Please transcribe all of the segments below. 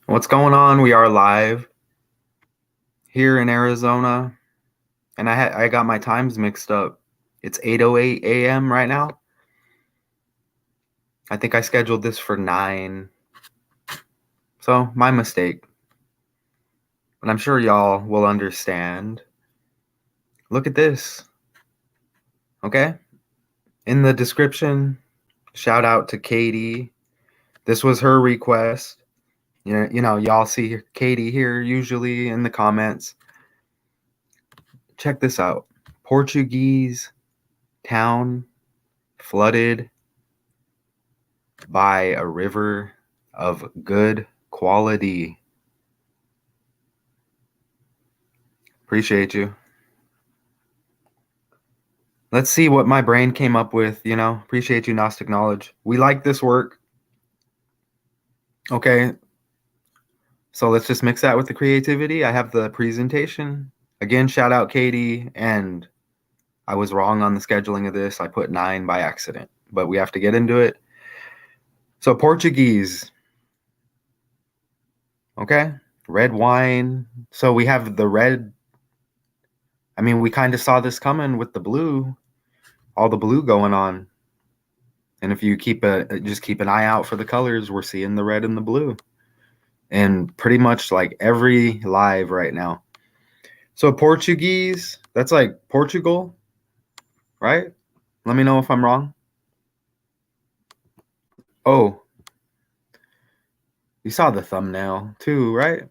What's going on? We are live here in Arizona, and I got my times mixed up. It's 8:08 a.m. right now. I think I scheduled this for 9. So, my mistake. But I'm sure y'all will understand. Look at this. Okay? In the description, shout out to Katie. This was her request. Y'all see Katie here usually in the comments. Check this out. Portuguese town flooded by a river of good quality. Appreciate you. Let's see what my brain came up with, Appreciate you, Gnostic Knowledge. We like this work. Okay. So let's just mix that with the creativity. I have the presentation. Again, shout out Katie. And I was wrong on the scheduling of this. I put 9 by accident, but we have to get into it. So Portuguese. Okay. Red wine. So we have the red. I mean, we kind of saw this coming with the blue, all the blue going on. And if you just keep an eye out for the colors, we're seeing the red and the blue. And pretty much like every live right now. So Portuguese, that's like Portugal, right? Let me know if I'm wrong. Oh, you saw the thumbnail too, right?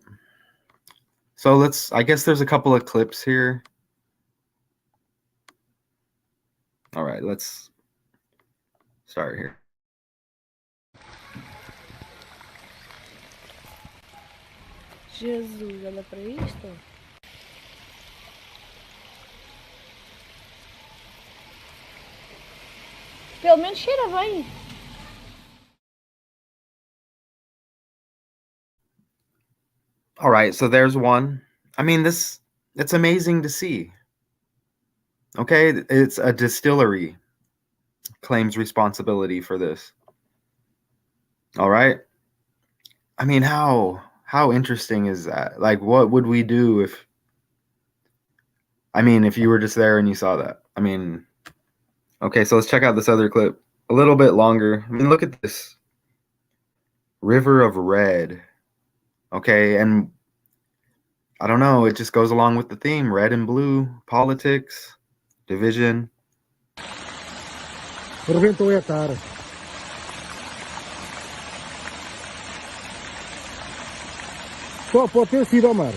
So I guess there's a couple of clips here. All right, let's start here. Jesus, olha para isto. Pelo menos cheira bem. All right, so there's one. I mean, it's amazing to see. Okay, it's a distillery claims responsibility for this. All right. I mean, how interesting is that? Like, what would we do if you were just there and you saw that? I mean, okay, so let's check out this other clip. A little bit longer. I mean, look at this. River of Red. Okay, and I don't know, it just goes along with the theme, red and blue, politics, division. Rebentou a cara. Só pode ter sido ao mar.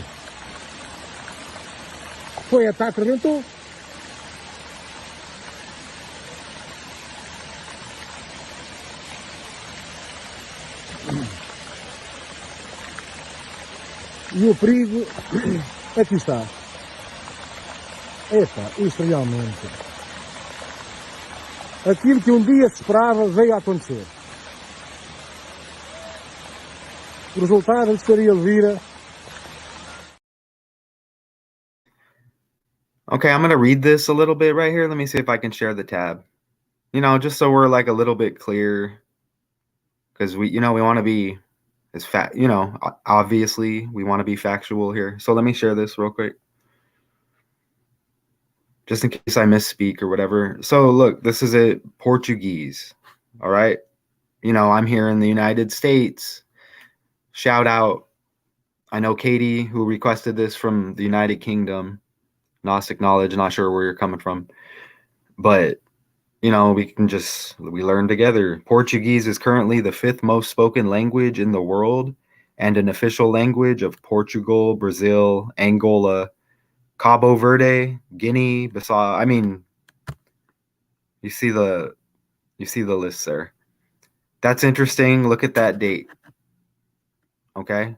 Foi a taca, rebentou. E o perigo, aqui está. Epa, isto realmente. Aquilo que um dia se esperava veio a acontecer. O resultado estaria Elvira. Okay, I'm going to read this a little bit right here. Let me see if I can share the tab. Just so we're like a little bit clear. Because we want to be as obviously we want to be factual here. So let me share this real quick. Just in case I misspeak or whatever. So look, this is it, Portuguese. All right. I'm here in the United States. Shout out. I know Katie, who requested this from the United Kingdom. Gnostic Knowledge, not sure where you're coming from. But, we learn together. Portuguese is currently the 5th most spoken language in the world and an official language of Portugal, Brazil, Angola, Cabo Verde, Guinea, Bissau. I mean, you see the list there. That's interesting. Look at that date. Okay.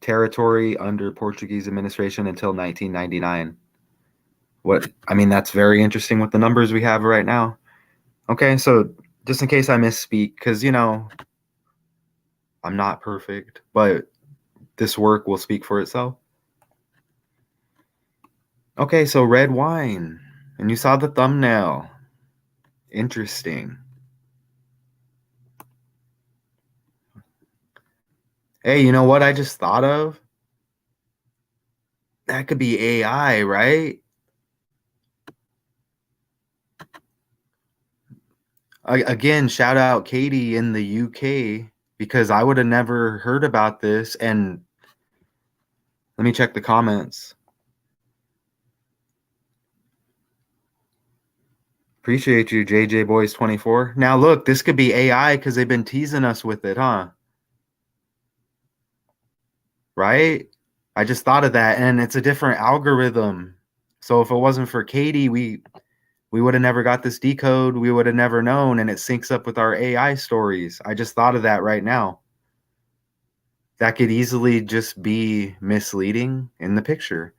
Territory under Portuguese administration until 1999. That's very interesting with the numbers we have right now. Okay, so just in case I misspeak, because I'm not perfect, but this work will speak for itself. Okay, so red wine. And you saw the thumbnail. Interesting. Hey, you know what I just thought of? That could be AI, right? Again, shout out Katie in the UK because I would have never heard about this. And let me check the comments. Appreciate you, JJ Boys 24. Now look, this could be AI because they've been teasing us with it, huh? Right? I just thought of that, and it's a different algorithm. So if it wasn't for Katie, we would have never got this decode. We would have never known, and it syncs up with our AI stories. I just thought of that right now. That could easily just be misleading in the picture.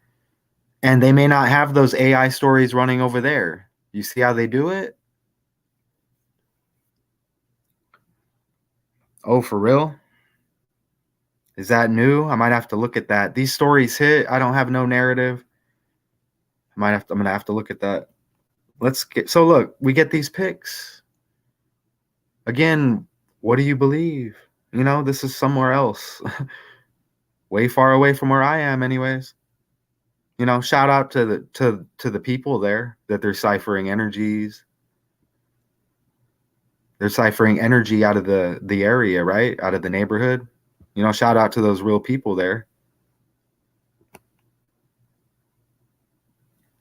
And they may not have those AI stories running over there. You see how they do it? Oh, for real? Is that new? I might have to look at that. These stories hit. I don't have no narrative. I'm gonna have to look at that. Let's get so look, we get these pics. Again, what do you believe? You know, this is somewhere else. Way far away from where I am anyways. You know, shout out to the people there that they're ciphering energies. They're ciphering energy out of the area, right? Out of the neighborhood. You know, shout out to those real people there.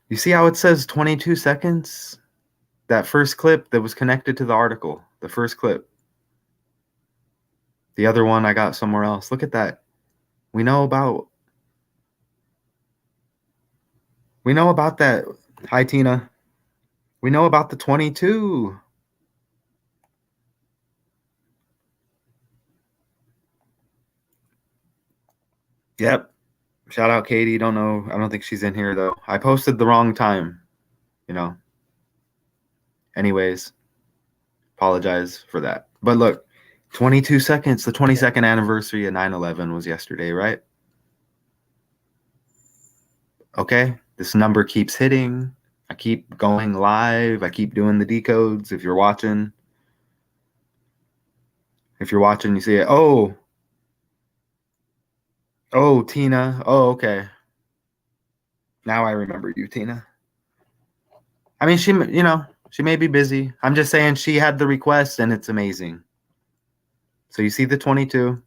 You see how it says 22 seconds? That first clip that was connected to the article, the first clip. The other one I got somewhere else. Look at that. We know about that. Hi Tina. We know about the 22. Yep. Shout out Katie. Don't know. I don't think she's in here though. I posted the wrong time, you know. Anyways, apologize for that. But look, 22 seconds, the 22nd anniversary of 9/11 was yesterday, right? Okay. This number keeps hitting. I keep going live. I keep doing the decodes. If you're watching, you see it. Oh, Tina. Oh, okay. Now I remember you, Tina. I mean, she may be busy. I'm just saying she had the request and it's amazing. So you see the 22.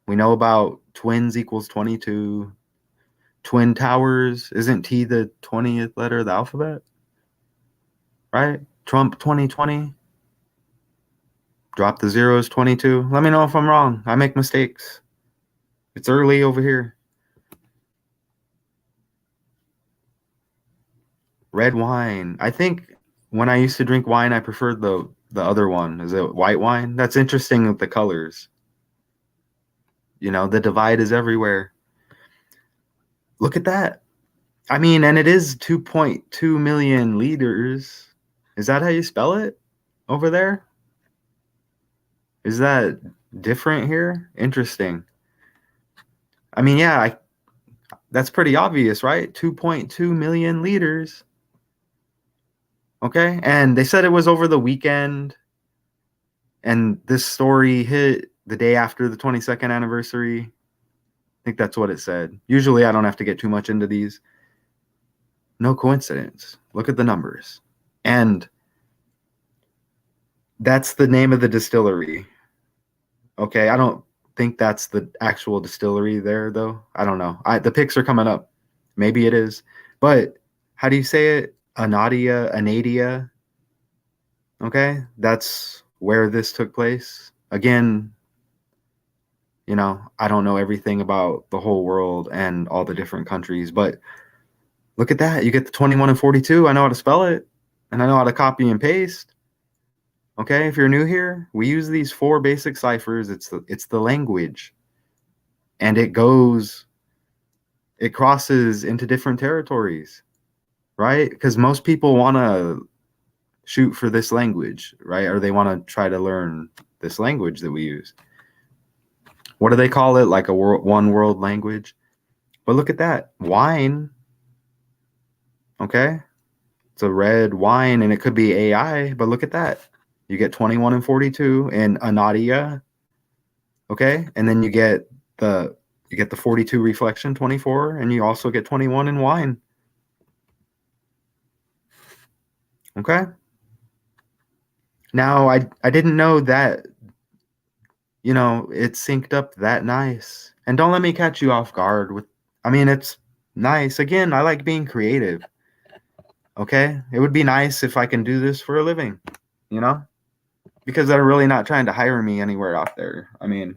We know about twins equals 22. Twin towers. Isn't T the 20th letter of the alphabet? Right? Trump 2020. Drop the zeros 22. Let me know if I'm wrong. I make mistakes. It's early over here. Red wine. I think when I used to drink wine, I preferred the other one. Is it white wine? That's interesting with the colors. You know, the divide is everywhere. Look at that. I mean, and it is 2.2 million liters. Is that how you spell it over there? Is that different here? Interesting. I mean, yeah, that's pretty obvious, right? 2.2 million liters. Okay. And they said it was over the weekend. And this story hit the day after the 22nd anniversary. I think that's what it said. Usually I don't have to get too much into these. No coincidence. Look at the numbers. And that's the name of the distillery. Okay. I don't think that's the actual distillery there, though. I don't know. The pics are coming up. Maybe it is. But how do you say it? Anadia. Okay. That's where this took place. Again, you know, I don't know everything about the whole world and all the different countries, but look at that. You get the 21 and 42. I know how to spell it and I know how to copy and paste. Okay. If you're new here, we use these 4 basic ciphers. It's the language and it crosses into different territories, right? Because most people want to shoot for this language, right? Or they want to try to learn this language that we use. What do they call it? Like one world language. But look at that. Wine. Okay. It's a red wine and it could be AI, but look at that. You get 21 and 42 in Anadia. Okay. And then you get you get the 42 reflection, 24, and you also get 21 in wine. Okay. Now I didn't know that, it's synced up that nice. And don't let me catch you off guard with, I mean, it's nice. Again, I like being creative. Okay. It would be nice if I can do this for a living, you know, because they're really not trying to hire me anywhere out there. I mean,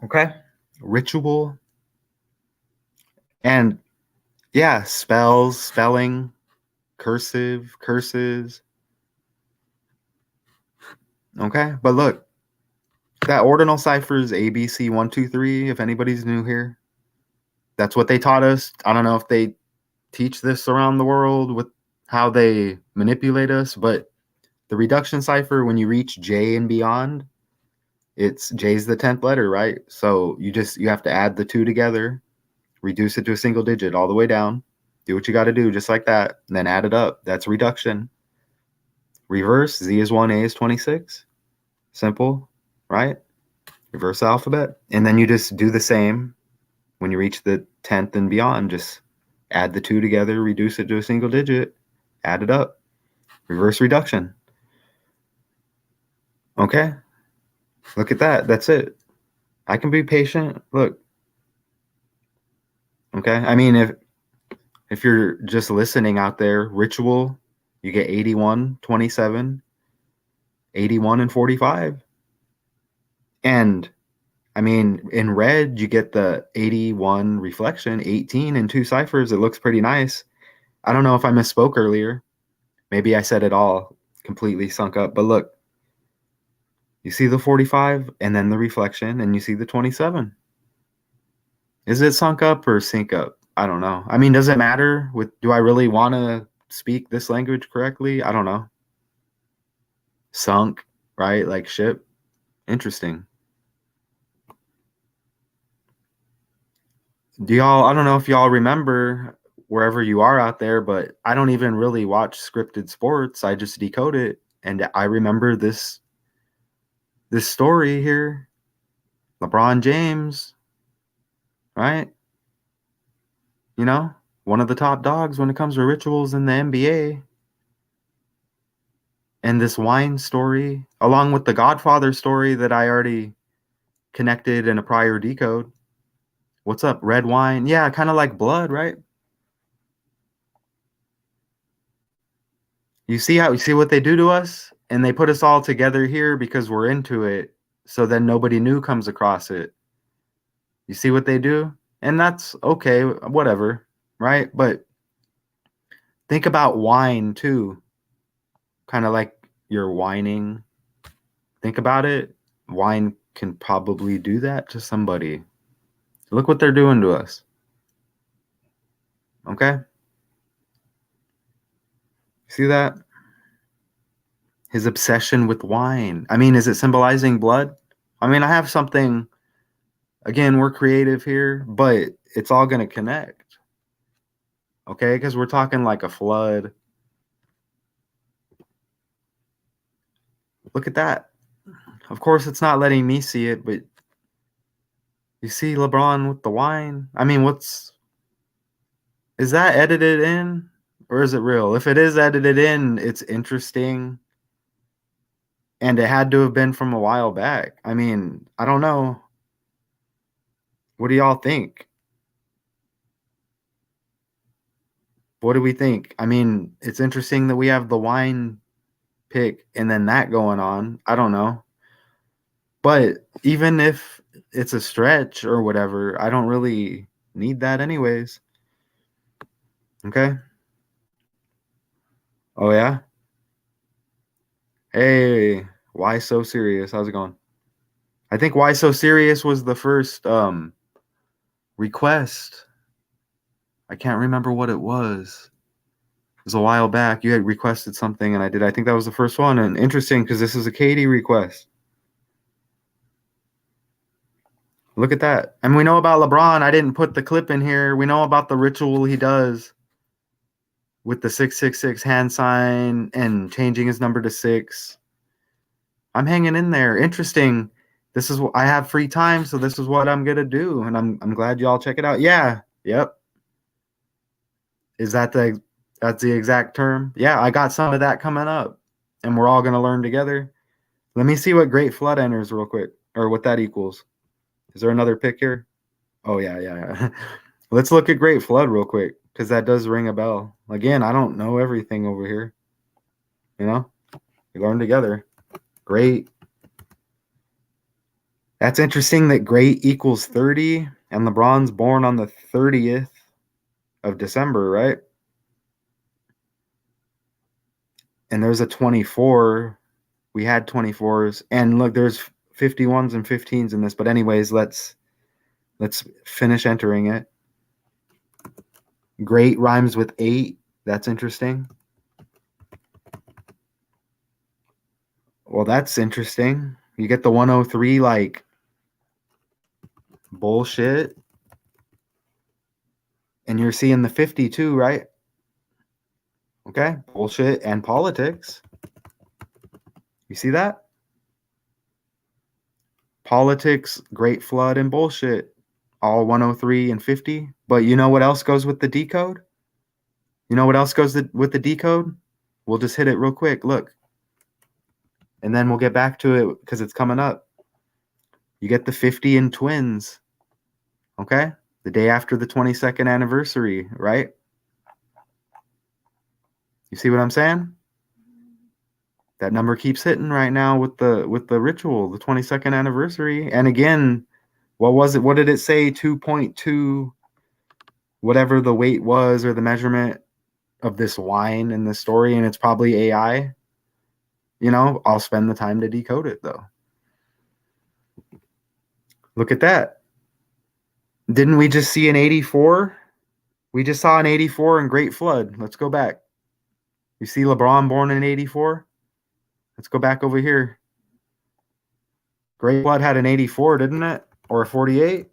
okay. Ritual. And yeah, spells, spelling, cursive, curses. Okay. But look, that ordinal cipher is ABC123. If anybody's new here, that's what they taught us. I don't know if they teach this around the world with how they manipulate us, but the reduction cipher, when you reach J and beyond, it's J's the 10th letter, right? So you have to add the two together, reduce it to a single digit all the way down, do what you got to do just like that, and then add it up. That's reduction. Reverse, Z is 1, A is 26. Simple, right? Reverse the alphabet. And then you just do the same when you reach the 10th and beyond. Just add the two together, reduce it to a single digit, add it up. Reverse reduction. Okay. Look at that. That's it. I can be patient. Look. Okay. I mean, if you're just listening out there, ritual, you get 81, 27, 81, and 45. And I mean, in red, you get the 81 reflection, 18 and two ciphers. It looks pretty nice. I don't know if I misspoke earlier. Maybe I said it all completely sunk up. But look, you see the 45 and then the reflection, and you see the 27. Is it sunk up or sync up? I don't know. I mean, does it matter? Do I really want to speak this language correctly? I don't know. Sunk, right? Like ship. Interesting. I don't know if y'all remember wherever you are out there, but I don't even really watch scripted sports. I just decode it. And I remember this story here. LeBron James, right? One of the top dogs when it comes to rituals in the NBA. And this wine story, along with the Godfather story that I already connected in a prior decode. What's up? Red wine. Yeah, kind of like blood, right? You see what they do to us? And they put us all together here because we're into it. So then nobody new comes across it. You see what they do? And that's okay, whatever, right? But think about wine too. Kind of like you're whining. Think about it. Wine can probably do that to somebody. Look what they're doing to us. Okay? See that? His obsession with wine. I mean, is it symbolizing blood? I mean, I have something. Again, we're creative here, but it's all going to connect. Okay? Because we're talking like a flood. Look at that. Of course, it's not letting me see it, but you see LeBron with the wine? I mean, is that edited in or is it real? If it is edited in, it's interesting. And it had to have been from a while back. I mean, I don't know. What do y'all think? What do we think? I mean, it's interesting that we have the wine pick and then that going on. I don't know. But even if it's a stretch or whatever, I don't really need that anyways. Okay? Oh, yeah? Hey, why so serious? How's it going? I think why so serious was the first request. I can't remember what it was. It was a while back. You had requested something and I did. I think that was the first one. And interesting because this is a Katie request. Look at that. And we know about LeBron. I didn't put the clip in here. We know about the ritual he does with the 666 hand sign and changing his number to 6. I'm hanging in there. Interesting. This is what I have free time, so this is what I'm gonna do, and I'm glad y'all check it out. Yeah, yep. Is that that's the exact term? Yeah, I got some of that coming up, and we're all gonna learn together. Let me see what Great Flood enters real quick, or what that equals. Is there another pick here? Oh yeah, yeah. Let's look at Great Flood real quick, because that does ring a bell. Again, I don't know everything over here. You know, we learn together. Great. That's interesting that great equals 30, and LeBron's born on the 30th of December, right? And there's a 24. We had 24s, and look, there's 51s and 15s in this. But anyways, let's finish entering it. Great rhymes with 8. That's interesting. Well, that's interesting. You get the 103 like bullshit, and you're seeing the 52, right? Okay, bullshit and politics. You see that? Politics, great flood, and bullshit. All 103 and 50. But you know what else goes with the decode? You know what else goes with the decode? We'll just hit it real quick. Look. And then we'll get back to it because it's coming up. You get the 50 in twins. Okay? The day after the 22nd anniversary, right? You see what I'm saying? That number keeps hitting right now with the ritual, the 22nd anniversary. And again, what was it? What did it say? 2.2, whatever the weight was or the measurement of this wine in the story, and it's probably AI. You know, I'll spend the time to decode it though. Look at that. Didn't we just see an 84? We just saw an 84 in Great Flood. Let's go back. You see LeBron born in 84? Let's go back over here. Great Flood had an 84, didn't it? Or a 48?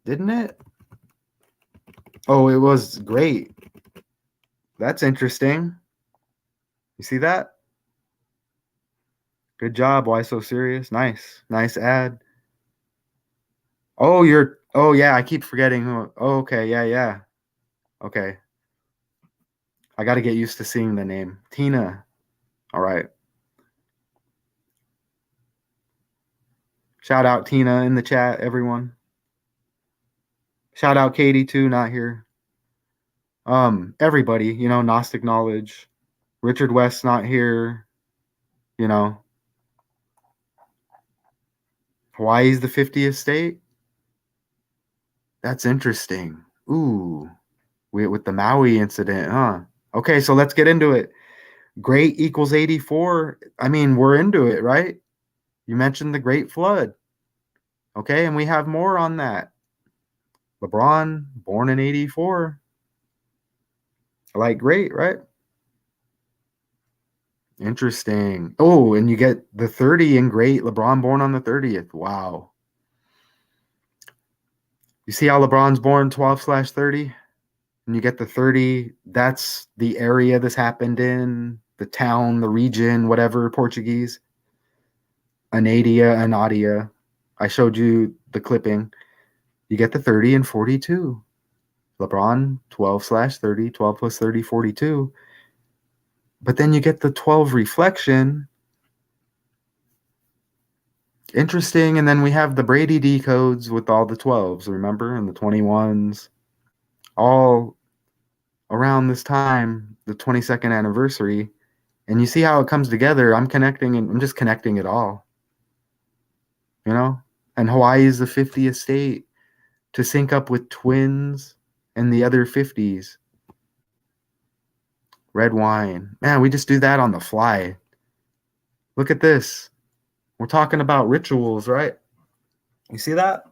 Didn't it? Oh, it was great. That's interesting. You see that? Good job. Why so serious? Nice. Nice ad. Oh, yeah, I keep forgetting who. Oh, okay. Yeah, yeah. Okay. I got to get used to seeing the name. Tina. All right. Shout out Tina in the chat, everyone. Shout out Katie too, not here. Everybody, you know, Gnostic Knowledge. Richard West not here, you know. Hawaii's the 50th state. That's interesting. Ooh, with the Maui incident, huh? Okay, so let's get into it. Great equals 84. I mean, we're into it, right? You mentioned the Great Flood. Okay, and we have more on that. LeBron, born in 84. Like, great, right? Interesting. Oh, and you get the 30 in great. LeBron born on the 30th. Wow. You see how LeBron's born 12/30? And you get the 30. That's the area this happened in, the town, the region, whatever, Portuguese. Anadia. I showed you the clipping. You get the 30 and 42. LeBron, 12/30, 12 plus 30, 42. But then you get the 12 reflection. Interesting. And then we have the Brady decodes with all the 12s, remember? And the 21s. All around this time, the 22nd anniversary. And you see how it comes together. I'm just connecting it all. You know? And Hawaii is the 50th state to sync up with twins and the other 50s. Red wine. Man, we just do that on the fly. Look at this. We're talking about rituals, right? You see that?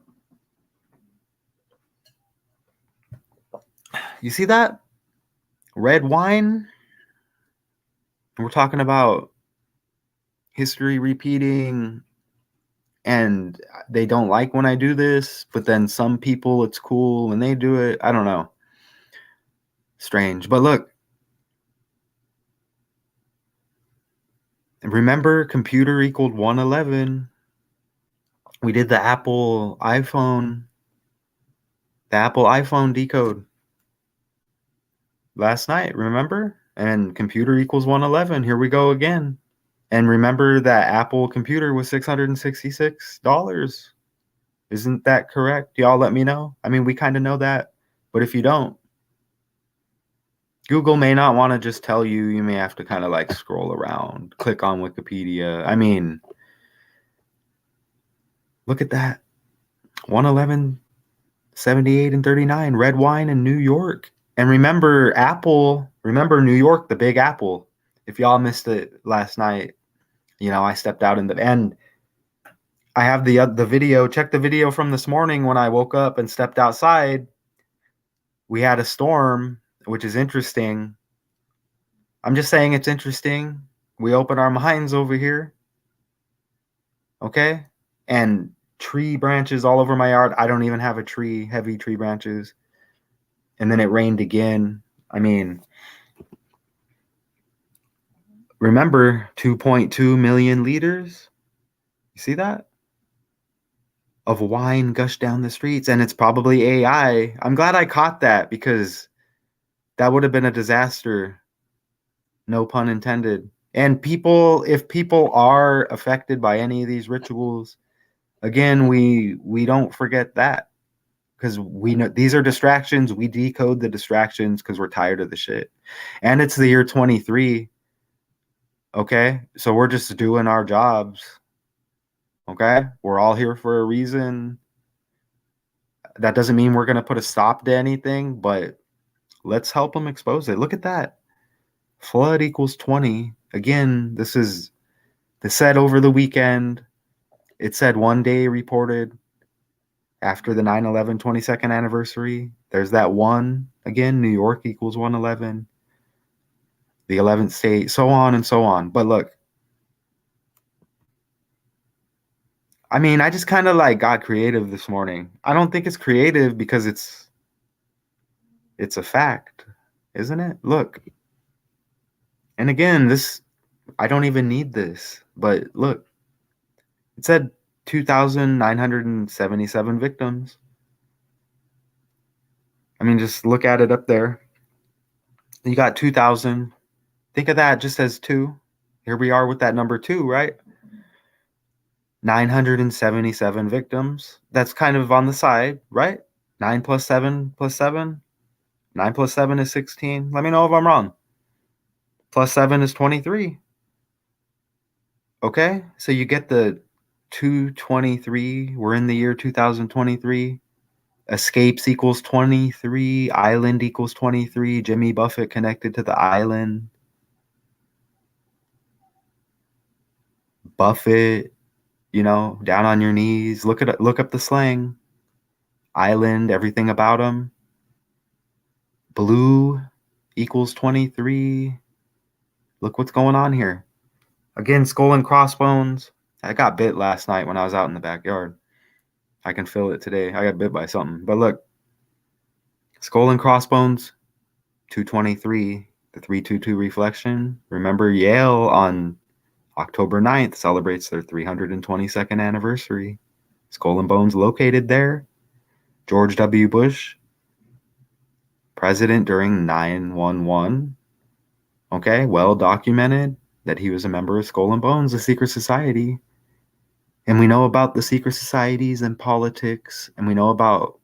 You see that? Red wine. We're talking about history repeating, and they don't like when I do this, but then some people it's cool when they do it. I don't know. Strange. But look. Remember, computer equaled 111. We did the Apple iPhone decode last night, remember? And computer equals 111. Here we go again. And remember that Apple computer was $666. Isn't that correct? Y'all let me know. I mean, we kind of know that, but if you don't, Google may not want to just tell you. You may have to kind of like scroll around, click on Wikipedia. I mean, look at that. 111, 78, and 39. Red wine in New York. And remember remember New York, the Big Apple. If y'all missed it last night, I stepped out in the and I have the video. Check the video from this morning when I woke up and stepped outside. We had a storm, which is interesting. I'm just saying it's interesting. We open our minds over here. Okay? And tree branches all over my yard. I don't even have a tree, heavy tree branches. And then it rained again. I mean, remember 2.2 million liters? You see that? Of wine gushed down the streets, and it's probably AI. I'm glad I caught that because that would have been a disaster. No pun intended. And if people are affected by any of these rituals, again, we don't forget that because we know these are distractions. We decode the distractions because we're tired of the shit. And it's the year 23. Okay? So we're just doing our jobs. Okay? We're all here for a reason. That doesn't mean we're going to put a stop to anything, but let's help them expose it. Look at that. Flood equals 20. Again, this said over the weekend. It said 1 day reported after the 9/11 22nd anniversary. There's that one. Again, New York equals 111. The 11th state, so on and so on. But look, I mean, I just kind of like got creative this morning. I don't think it's creative because it's a fact, isn't it? Look. And again, I don't even need this, but look. It said 2,977 victims. I mean, just look at it up there. You got 2,000. Think of that just as two. Here we are with that number two, right? 977 victims. That's kind of on the side, right? 9 plus 7 plus 7. 9 plus 7 is 16. Let me know if I'm wrong. Plus 7 is 23. Okay? So you get the 223. We're in the year 2023. Escapes equals 23. Island equals 23. Jimmy Buffett connected to the island. Buffett, down on your knees. Look up the slang. Island, everything about him. Blue equals 23. Look what's going on here. Again, skull and crossbones. I got bit last night when I was out in the backyard. I can feel it today. I got bit by something. But look, skull and crossbones, 223, the 322 reflection. Remember, Yale on October 9th celebrates their 322nd anniversary. Skull and Bones located there. George W. Bush, president during 9/11. Okay, well documented that he was a member of Skull and Bones, a secret society. And we know about the secret societies and politics, and we know about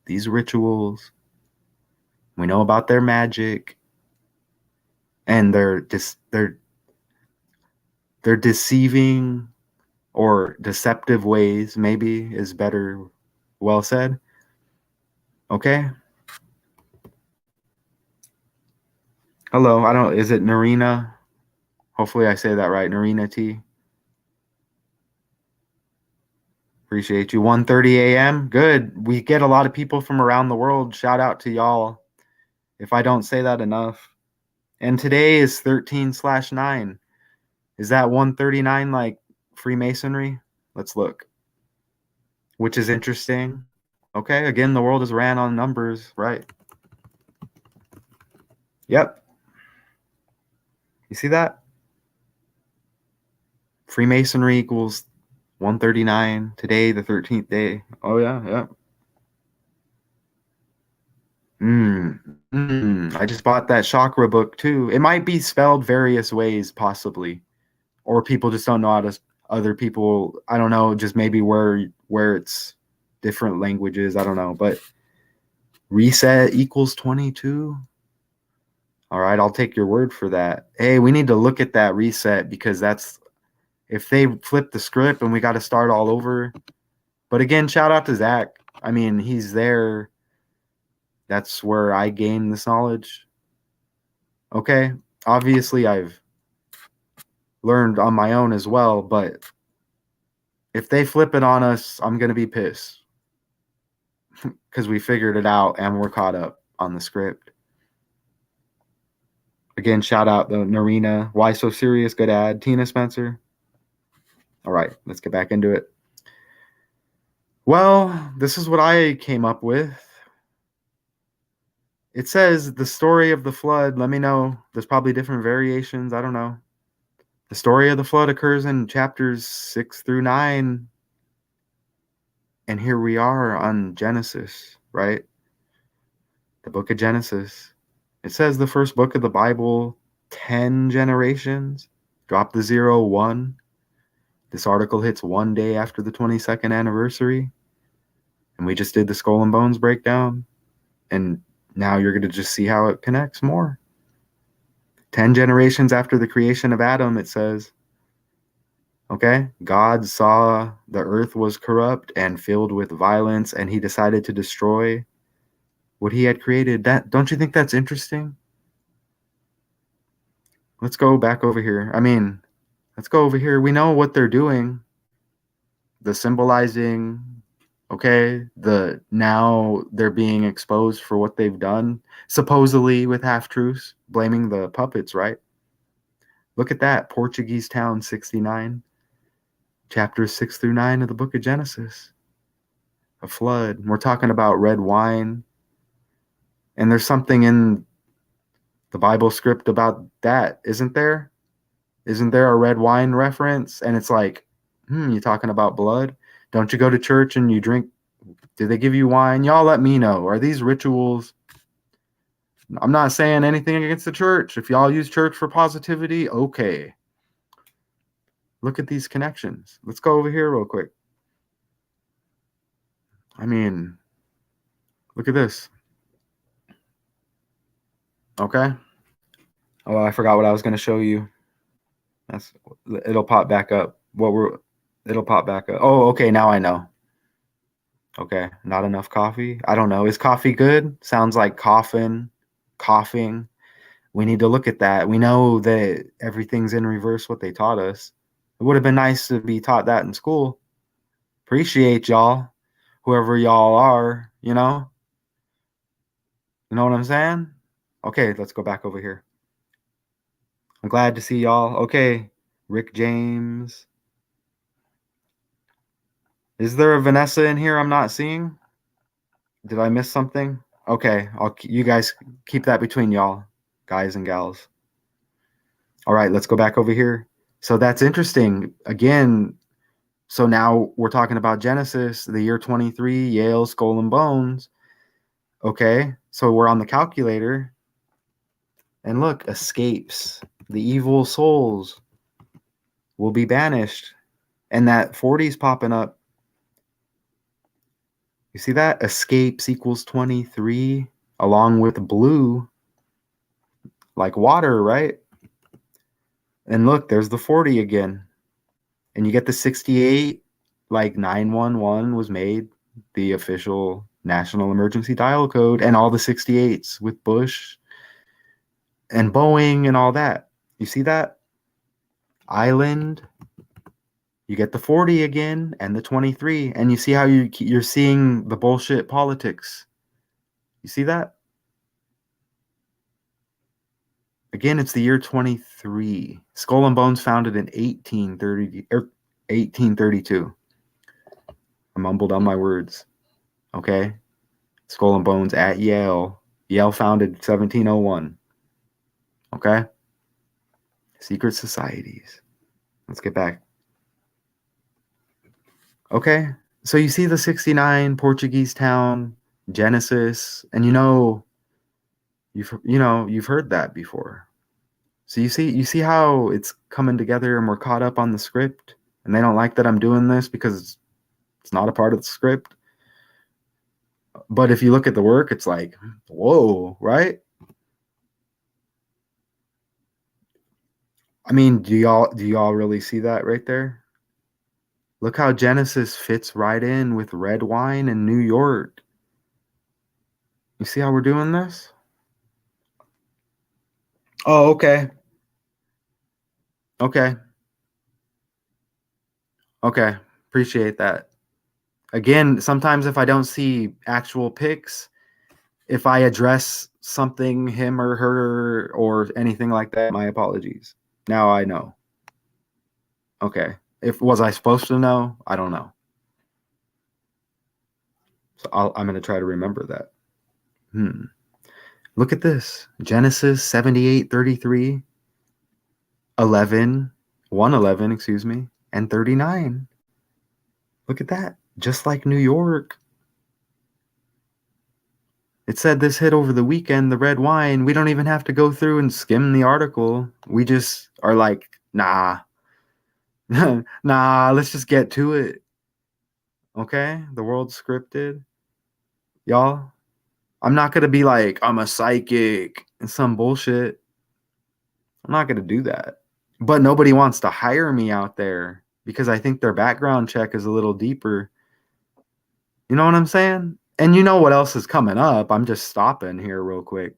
these rituals. We know about their magic, and they're deceiving or deceptive ways, maybe is better well said. Okay. Hello, is it Narina? Hopefully I say that right. Narina T. Appreciate you. 1:30 a.m. Good. We get a lot of people from around the world. Shout out to y'all. If I don't say that enough. And today is 13/9. Is that 139 like Freemasonry? Let's look. Which is interesting. Okay, again, the world is ran on numbers, right? Yep. You see that? Freemasonry equals 139. Today, the 13th day. Oh, yeah, yeah. I just bought that chakra book too. It might be spelled various ways, possibly, or people just don't know how to. Other people, I don't know, just maybe where it's different languages. I don't know, but reset equals 22. All right, I'll take your word for that. Hey, we need to look at that reset because that's if they flip the script and we got to start all over. But again, shout out to Zach. I mean, he's there. That's where I gain this knowledge. Okay. Obviously, I've learned on my own as well, but if they flip it on us, I'm going to be pissed because we figured it out and we're caught up on the script. Again, shout out the Narina. Why So Serious? Good ad. Tina Spencer. All right, let's get back into it. Well, this is what I came up with. It says the story of the flood. Let me know. There's probably different variations. I don't know. The story of the flood occurs in chapters 6 through 9. And here we are on Genesis, right? The book of Genesis. It says the first book of the Bible, 10 generations. Drop the 0, 1. This article hits 1 day after the 22nd anniversary. And we just did the Skull and Bones breakdown. And now you're going to just see how it connects more. 10 generations after the creation of Adam, it says, okay, God saw the earth was corrupt and filled with violence, and he decided to destroy what he had created. That, don't you think that's interesting? Let's go back over here. Let's go over here. We know what they're doing. The symbolizing, okay, now they're being exposed for what they've done, supposedly with half-truths, blaming the puppets, right? Look at that, Portuguese town 69, chapters 6 through 9 of the book of Genesis. A flood. We're talking about red wine. And there's something in the Bible script about that, isn't there? Isn't there a red wine reference? And it's like, you talking about blood? Don't you go to church and you drink? Do they give you wine? Y'all let me know. Are these rituals? I'm not saying anything against the church. If y'all use church for positivity, okay. Look at these connections. Let's go over here real quick. Look at this. Okay. Oh, I forgot what I was going to show you. It'll pop back up. It'll pop back up. Oh, okay. Now I know. Okay. Not enough coffee. I don't know. Is coffee good? Sounds like coughing. We need to look at that. We know that everything's in reverse what they taught us. It would have been nice to be taught that in school. Appreciate y'all, whoever y'all are, you know? You know what I'm saying? Okay, let's go back over here. I'm glad to see y'all. Okay, Rick James. Is there a Vanessa in here I'm not seeing? Did I miss something? Okay, you guys keep that between y'all, guys and gals. All right, let's go back over here. So that's interesting. Again, so now we're talking about Genesis, the year 23, Yale, Skull and Bones. Okay, so we're on the calculator. And look, escapes. The evil souls will be banished. And that 40 is popping up. You see that? Escapes equals 23, along with blue, like water, right? And look, there's the 40 again. And you get the 68, like 911 was made the official national emergency dial code, and all the 68s with Bush and Boeing and all that. You see that? Island. You get the 40 again and the 23, and you see how you're seeing the bullshit politics. You see that? Again, it's the year 23. Skull and Bones founded in 1832. I mumbled on my words. Okay? Skull and Bones at Yale. Yale founded 1701. Okay? Secret societies. Let's get back. Okay? So you see the 69 Portuguese town, Genesis, and you've heard that before. So you see how it's coming together and we're caught up on the script and they don't like that I'm doing this because it's not a part of the script. But if you look at the work, it's like, whoa, right? I mean, do y'all really see that right there? Look how Genesis fits right in with red wine in New York. You see how we're doing this? Oh, okay. Okay. Okay. Appreciate that. Again, sometimes if I don't see actual pics, if I address something, him or her, or anything like that, my apologies. Now I know. Okay. If was I supposed to know? I don't know. So I'm going to try to remember that. Look at this. Genesis 78:33, 11, 111, excuse me, and 39. Look at that. Just like New York. It said this hit over the weekend, the red wine. We don't even have to go through and skim the article. We just are like, nah, nah, let's just get to it. Okay? The world's scripted. Y'all, I'm not going to be like, I'm a psychic and some bullshit. I'm not going to do that. But nobody wants to hire me out there because I think their background check is a little deeper. You know what I'm saying? And you know what else is coming up? I'm just stopping here real quick.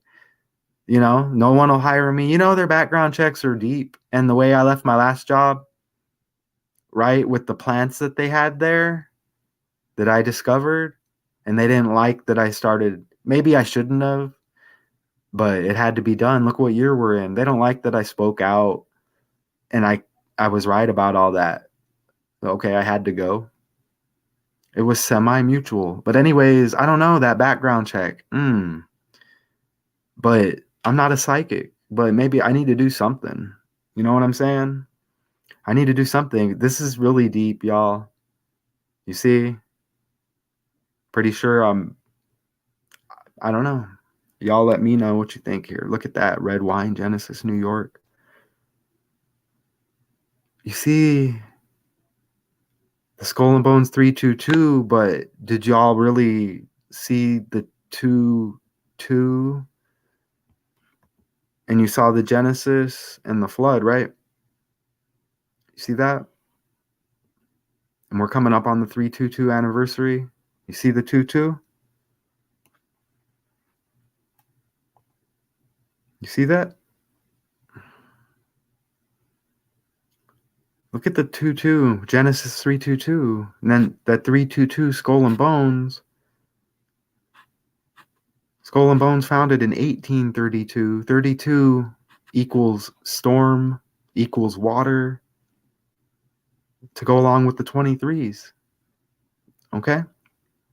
No one will hire me. Their background checks are deep. And the way I left my last job, right, with the plants that they had there that I discovered, and they didn't like that I started. Maybe I shouldn't have, but it had to be done. Look what year we're in. They don't like that I spoke out, and I was right about all that. Okay, I had to go. It was semi-mutual. But anyways, I don't know, that background check. But I'm not a psychic, but maybe I need to do something. You know what I'm saying? I need to do something. This is really deep, y'all. You see? Pretty sure I don't know. Y'all let me know what you think here. Look at that red wine, Genesis, New York. You see the Skull and Bones 322, but did y'all really see the 2-2? And you saw the Genesis and the flood, right? You see that? And we're coming up on the 322 anniversary. You see the 2-2? You see that? Look at the 2-2, Genesis 322. And then that 322, Skull and Bones. Skull and Bones founded in 1832. 32 equals storm, equals water, to go along with the 23s. Okay?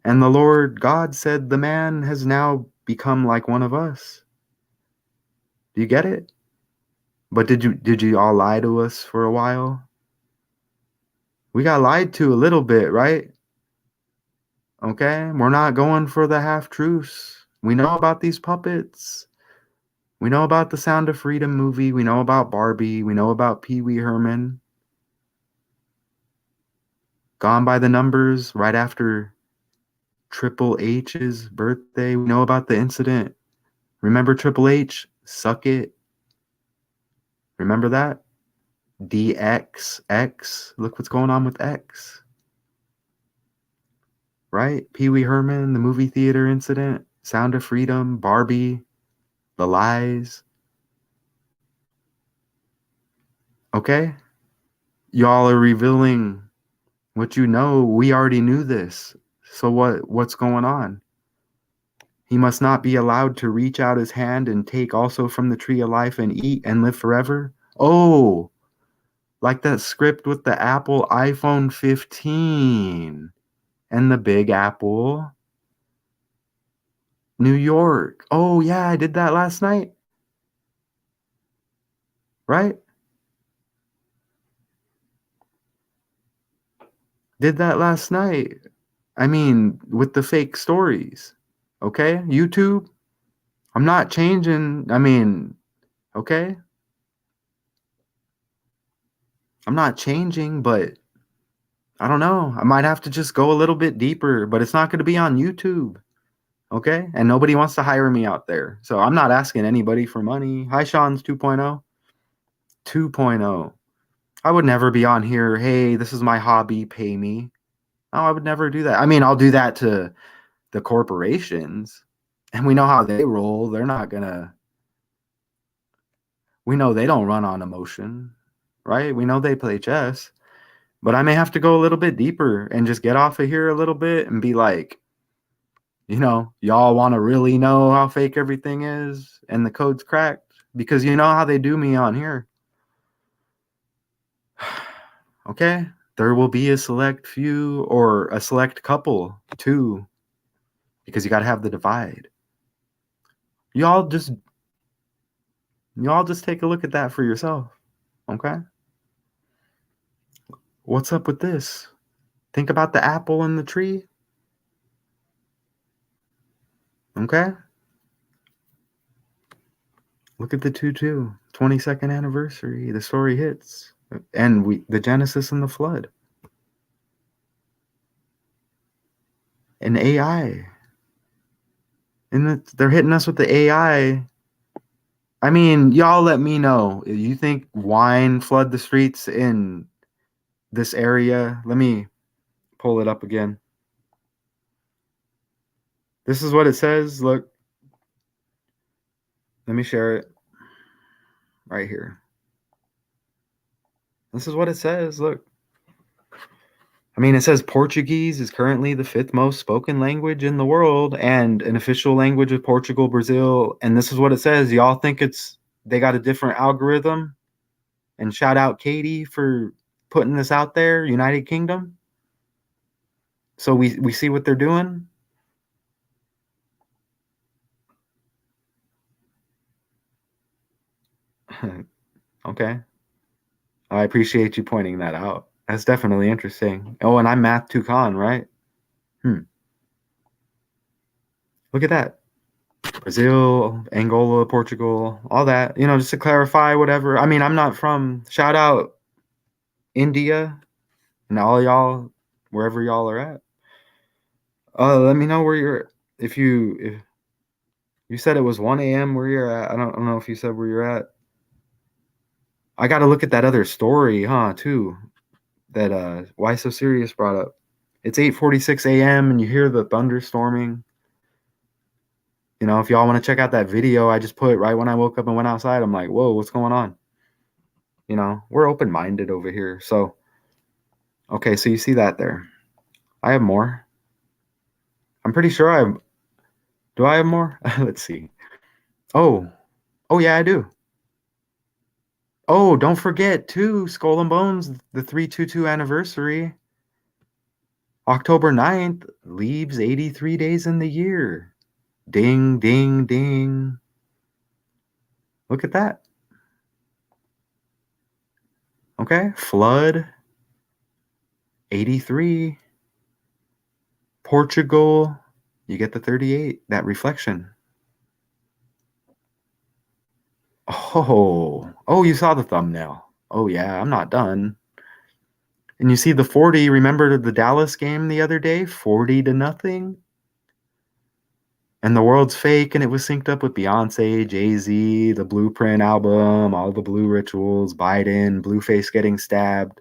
And the Lord God said, the man has now become like one of us. Do you get it? But did you all lie to us for a while? We got lied to a little bit, right? Okay? We're not going for the half-truths. We know about these puppets. We know about the Sound of Freedom movie. We know about Barbie. We know about Pee Wee Herman. Gone by the Numbers right after Triple H's birthday. We know about the incident. Remember Triple H? Suck it. Remember that? DXX. Look what's going on with X. Right? Pee Wee Herman, the movie theater incident, Sound of Freedom, Barbie, the lies. Okay? Y'all are revealing what you know. We already knew this. So what's going on? He must not be allowed to reach out his hand and take also from the tree of life and eat and live forever. Oh, like that script with the Apple iPhone 15 and the Big Apple. New York. Oh, yeah, I did that last night. Right? Did that last night. I mean, with the fake stories. Okay? YouTube, I'm not changing. I mean, okay? I'm not changing, but I don't know. I might have to just go a little bit deeper, but it's not going to be on YouTube. Okay? And nobody wants to hire me out there. So I'm not asking anybody for money. Hi, Sean's 2.0. 2.0. I would never be on here. Hey, this is my hobby. Pay me. No, I would never do that. I mean, I'll do that to the corporations, and we know how they roll. They're not going to, we know they don't run on emotion, right? We know they play chess. But I may have to go a little bit deeper and just get off of here a little bit and be like, y'all want to really know how fake everything is and the code's cracked? Because you know how they do me on here. Okay? There will be a select few or a select couple too, because you got to have the divide. Y'all just take a look at that for yourself. Okay? What's up with this? Think about the apple in the tree. Okay? Look at the 2-2, 22nd anniversary. The story hits. And the Genesis and the flood. And AI. And they're hitting us with the AI. I mean, y'all let me know. You think wine flood the streets in this area? Let me pull it up again. This is what it says. Look. Let me share it right here. This is what it says. Look. I mean, it says Portuguese is currently the 5th most spoken language in the world and an official language of Portugal, Brazil. And this is what it says. Y'all think they got a different algorithm? And shout out Katie for putting this out there, United Kingdom. So we see what they're doing. Okay. I appreciate you pointing that out. That's definitely interesting. Oh, and I'm Math 2Con, right? Look at that. Brazil, Angola, Portugal, all that. Just to clarify, whatever. I mean, I'm not from. Shout out India and all y'all, wherever y'all are at. Let me know where you're. If you said it was 1 a.m. where you're at. I don't know if you said where you're at. I got to look at that other story, too. That Why So Serious brought up. It's 8:46 a.m. and you hear the thunderstorming. If y'all want to check out that video I just put right when I woke up and went outside, I'm like, whoa, what's going on? We're open-minded over here. So, okay, so you see that there. I have more. I'm pretty sure do I have more? Let's see. Oh, yeah, I do. Oh, don't forget, too, Skull and Bones, the 322 anniversary. October 9th leaves 83 days in the year. Ding, ding, ding. Look at that. Okay, flood, 83. Portugal, you get the 38, that reflection. Oh, you saw the thumbnail. Oh, yeah, I'm not done. And you see the 40, remember the Dallas game the other day? 40-0. And the world's fake, and it was synced up with Beyonce, Jay-Z, the Blueprint album, all the Blue rituals, Biden, Blueface getting stabbed,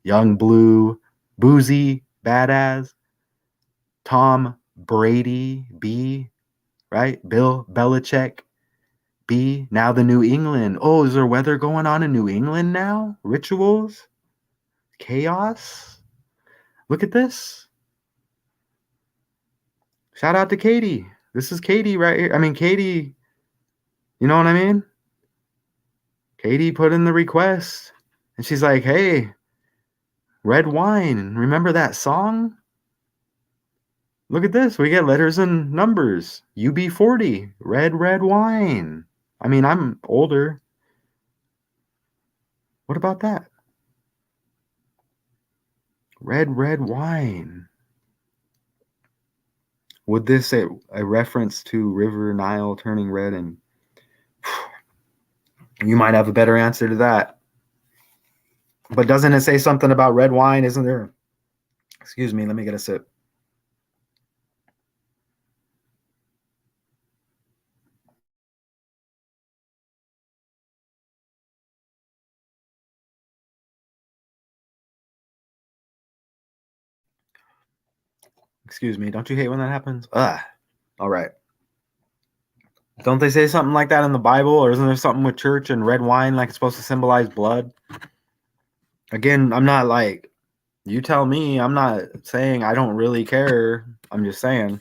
Young Blue, Boozy, Badass, Tom Brady, B, right? Bill Belichick, B, now the New England. Oh, is there weather going on in New England now? Rituals? Chaos? Look at this. Shout out to Katie. This is Katie right here. I mean, Katie, you know what I mean? Katie put in the request. And she's like, hey, red wine. Remember that song? Look at this. We get letters and numbers. UB40. Red wine. I mean, I'm older. What about that? Red wine. Would this a reference to River Nile turning red? And you might have a better answer to that. But doesn't it say something about red wine? Isn't there? Excuse me, let me get a sip. Excuse me, don't you hate when that happens? All right. Don't they say something like that in the Bible? Or isn't there something with church and red wine like it's supposed to symbolize blood? Again, I'm not like, you tell me. I'm not saying I don't really care. I'm just saying,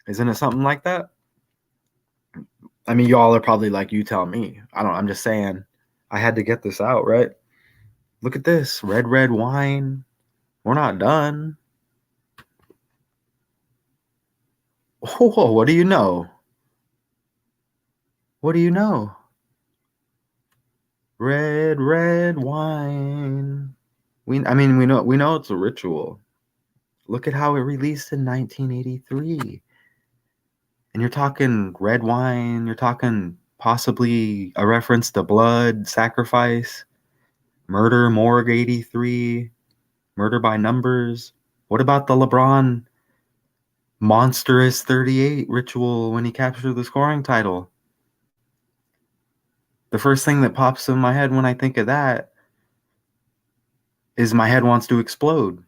isn't it something like that? I mean, y'all are probably like, you tell me. I'm just saying, I had to get this out, right? Look at this. Red wine. We're not done. Oh, what do you know? What do you know? Red wine. We know it's a ritual. Look at how it released in 1983. And you're talking red wine, you're talking possibly a reference to blood, sacrifice, murder, morgue 83, murder by numbers. What about the LeBron monstrous 38 ritual when he captured the scoring title? The first thing that pops in my head when I think of that is my head wants to explode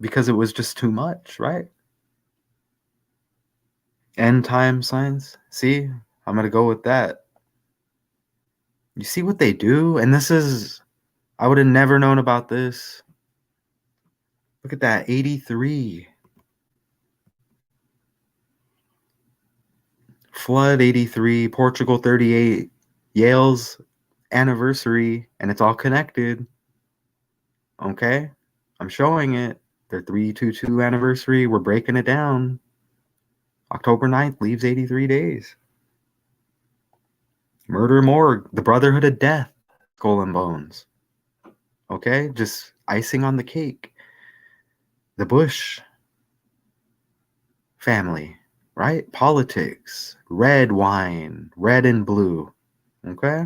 because it was just too much, right? End time signs. See, I'm going to go with that. You see what they do? And I would have never known about this. Look at that, 83. Flood 83, Portugal 38, Yale's anniversary, and it's all connected. Okay? I'm showing it. Their 322 anniversary, we're breaking it down. October 9th leaves 83 days. Murder morgue, the Brotherhood of Death, Skull and Bones. Okay? Just icing on the cake. The Bush family, right? Politics, red wine, red and blue. Okay?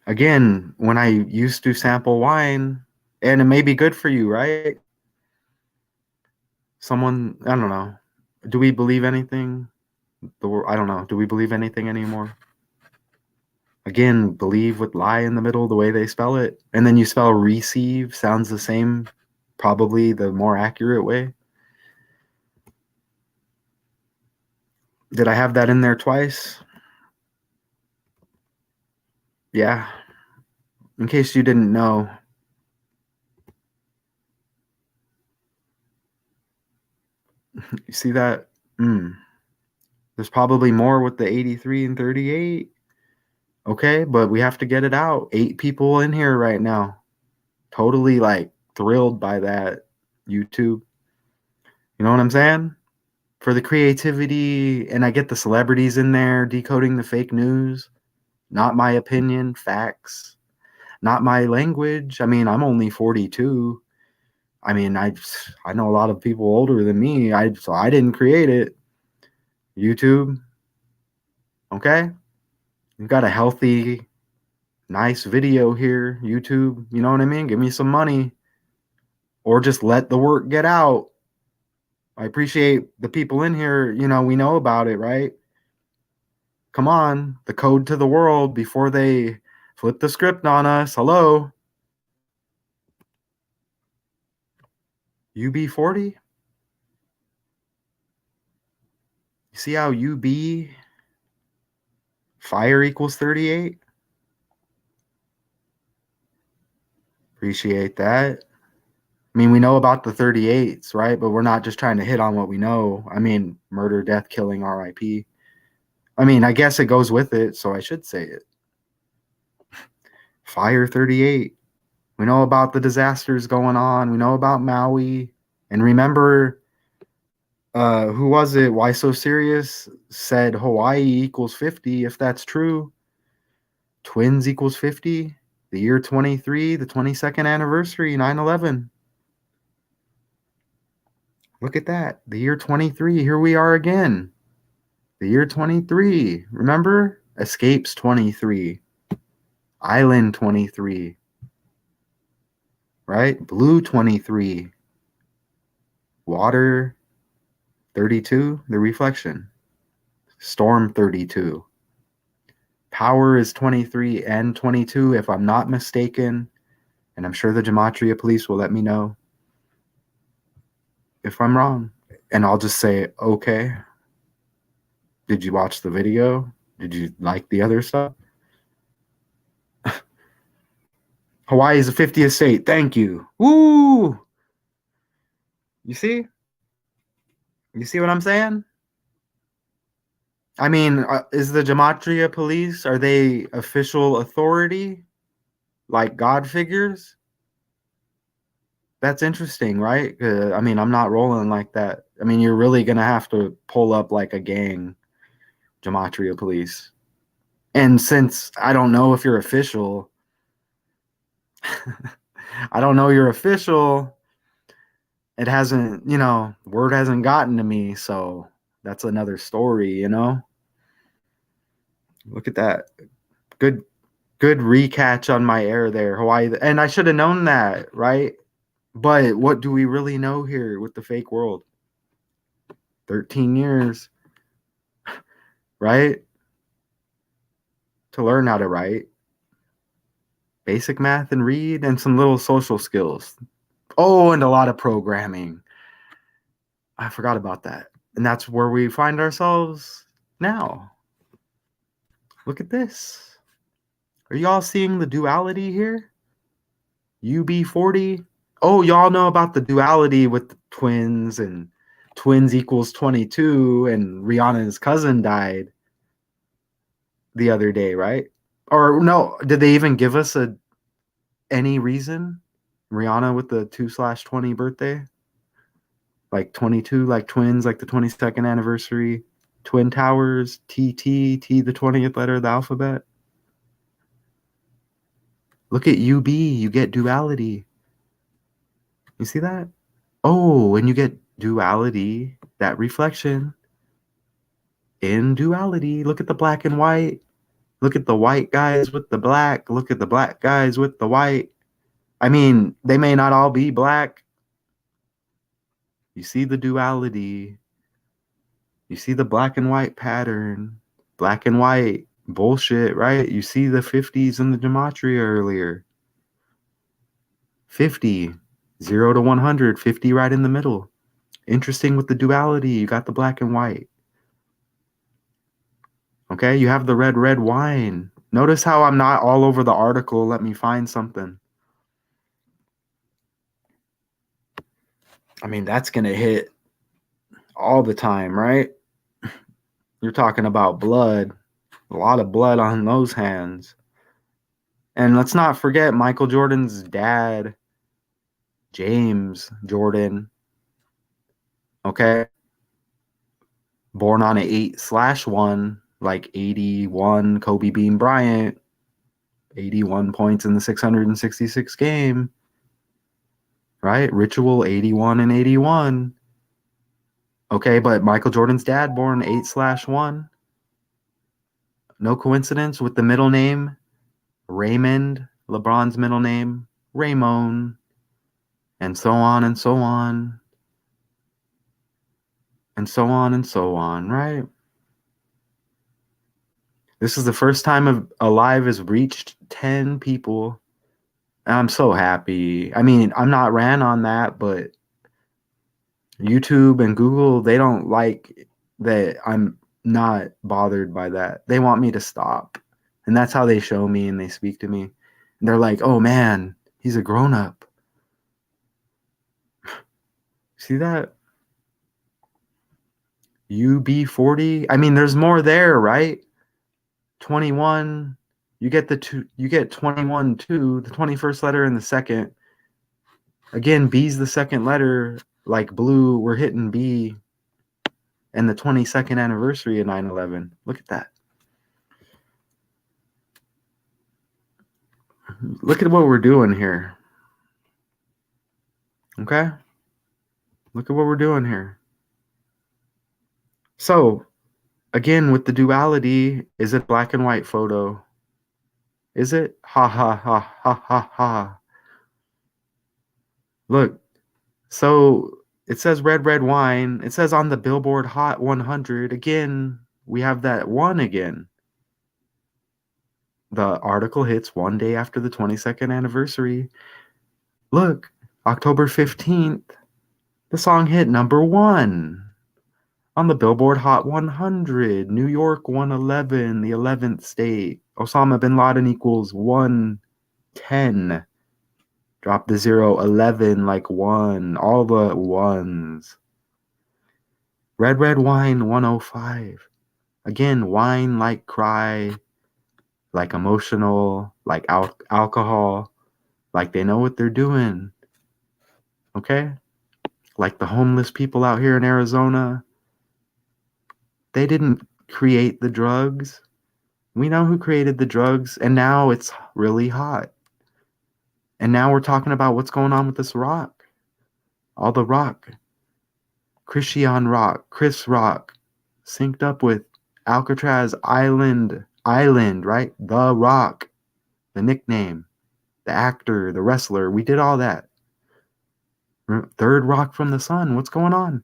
Again, when I used to sample wine, and it may be good for you, right? Someone, I don't know. Do we believe anything? I don't know. Do we believe anything anymore? Again, believe with lie in the middle, the way they spell it. And then you spell receive, sounds the same, probably the more accurate way. Did I have that in there twice? Yeah. In case you didn't know. You see that? There's probably more with the 83 and 38. Okay, but we have to get it out. 8 people in here right now. Totally like thrilled by that, YouTube. You know what I'm saying? For the creativity, and I get the celebrities in there decoding the fake news. Not my opinion, facts. Not my language. I mean, I'm only 42. I mean, I know a lot of people older than me. So I didn't create it. YouTube. Okay? You've got a healthy, nice video here, YouTube. You know what I mean? Give me some money. Or just let the work get out. I appreciate the people in here. We know about it, right? Come on. The code to the world before they flip the script on us. Hello? UB40? You see how UB fire equals 38? Appreciate that. I mean, we know about the 38s, right? But we're not just trying to hit on what we know. I mean, murder, death, killing, RIP. I mean, I guess it goes with it, so I should say it. Fire 38. We know about the disasters going on. We know about Maui. And remember, who was it? Why So Serious said Hawaii equals 50. If that's true, Twins equals 50. The year 23, the 22nd anniversary, 9/11. Look at that. The year 23. Here we are again. The year 23. Remember? Escapes 23. Island 23. Right? Blue 23. Water 32. The reflection. Storm 32. Power is 23 and 22, if I'm not mistaken. And I'm sure the Gematria police will let me know if I'm wrong. And I'll just say, okay. Did you watch the video? Did you like the other stuff? Hawaii is the 50th state. Thank you. Woo! You see? You see what I'm saying? I mean, is the Gematria police, are they official authority? Like God figures? That's interesting, right? I mean, I'm not rolling like that. I mean, you're really going to have to pull up like a gang, Gematria police. And since I don't know if you're official, I don't know you're official, it hasn't, word hasn't gotten to me. So that's another story, Look at that. Good recatch on my air there, Hawaii. And I should have known that, right? But what do we really know here with the fake world? 13 years, right? To learn how to write. Basic math and read and some little social skills. Oh, and a lot of programming. I forgot about that. And that's where we find ourselves now. Look at this. Are y'all seeing the duality here? UB40. Oh, y'all know about the duality with the twins and twins equals 22 and Rihanna's cousin died the other day, right? Or no, did they even give us any reason? Rihanna with the 2/20 birthday? Like 22, like twins, like the 22nd anniversary, Twin Towers, TT, T the 20th letter of the alphabet. Look at UB, you get duality. You see that? Oh, and you get duality, that reflection in duality. Look at the black and white. Look at the white guys with the black. Look at the black guys with the white. I mean, they may not all be black. You see the duality. You see the black and white pattern. Black and white bullshit, right? You see the 50s in the gematria earlier. 50, 0 to 100, 50 right in the middle. Interesting with the duality. You got the black and white. Okay, you have the red wine. Notice how I'm not all over the article. Let me find something. I mean, that's going to hit all the time, right? You're talking about blood. A lot of blood on those hands. And let's not forget Michael Jordan's dad, James Jordan. Okay? Born on an 8/1, like 81, Kobe Bean Bryant. 81 points in the 666 game. Right? Ritual 81 and 81. Okay, but Michael Jordan's dad born 8/1. No coincidence with the middle name Raymond, LeBron's middle name Raymond, and so on and so on. And so on and so on, right? This is the first time Alive has reached 10 people. I'm so happy. I mean, I'm not ran on that, but YouTube and Google, they don't like that I'm not bothered by that. They want me to stop. And that's how they show me and they speak to me. And they're like, oh man, he's a grown up. See that? UB40. I mean, there's more there, right? 21. You get 21 too, the 21st letter and the second. Again, B's the second letter, like blue, we're hitting B. And the 22nd anniversary of 9/11. Look at that. look at what we're doing here. Okay? Look at what we're doing here. So, again, with the duality, is it black and white photo? Is it? Ha ha ha ha ha ha. Look, so it says red, red wine. It says on the Billboard Hot 100. Again, we have that one again. The article hits one day after the 22nd anniversary. Look, October 15th, the song hit number 1 on the Billboard Hot 100. New York 111, the 11th state. Osama bin Laden equals 110. Drop the 0, 11 like 1. All the ones. Red, red wine 105. Again, wine like cry, like emotional, like alcohol, like they know what they're doing. Okay? Like the homeless people out here in Arizona. They didn't create the drugs. We know who created the drugs, and now it's really hot. And now we're talking about what's going on with this rock. All the rock. Christian Rock, Chris Rock, synced up with Alcatraz Island, right? The Rock, the nickname, the actor, the wrestler. We did all that. Third rock from the sun. What's going on?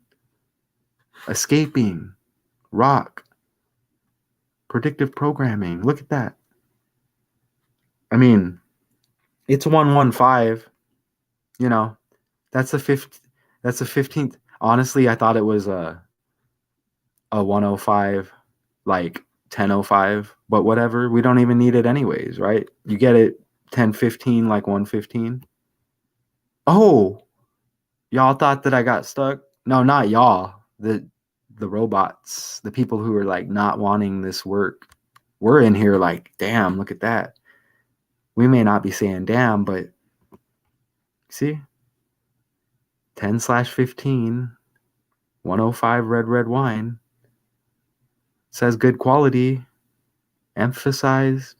Escaping, rock, predictive programming. Look at that. I mean, it's 115. You know, that's the fifth. That's the 15th. Honestly, I thought it was a 105, like 1005, but whatever. We don't even need it anyways, right? You get it 1015, like 115. Oh, y'all thought that I got stuck? No, not y'all. The robots, the people who are like not wanting this work. We're in here like, damn, look at that. We may not be saying damn, but see? 10/15, 105 red, red wine. Says good quality, emphasized.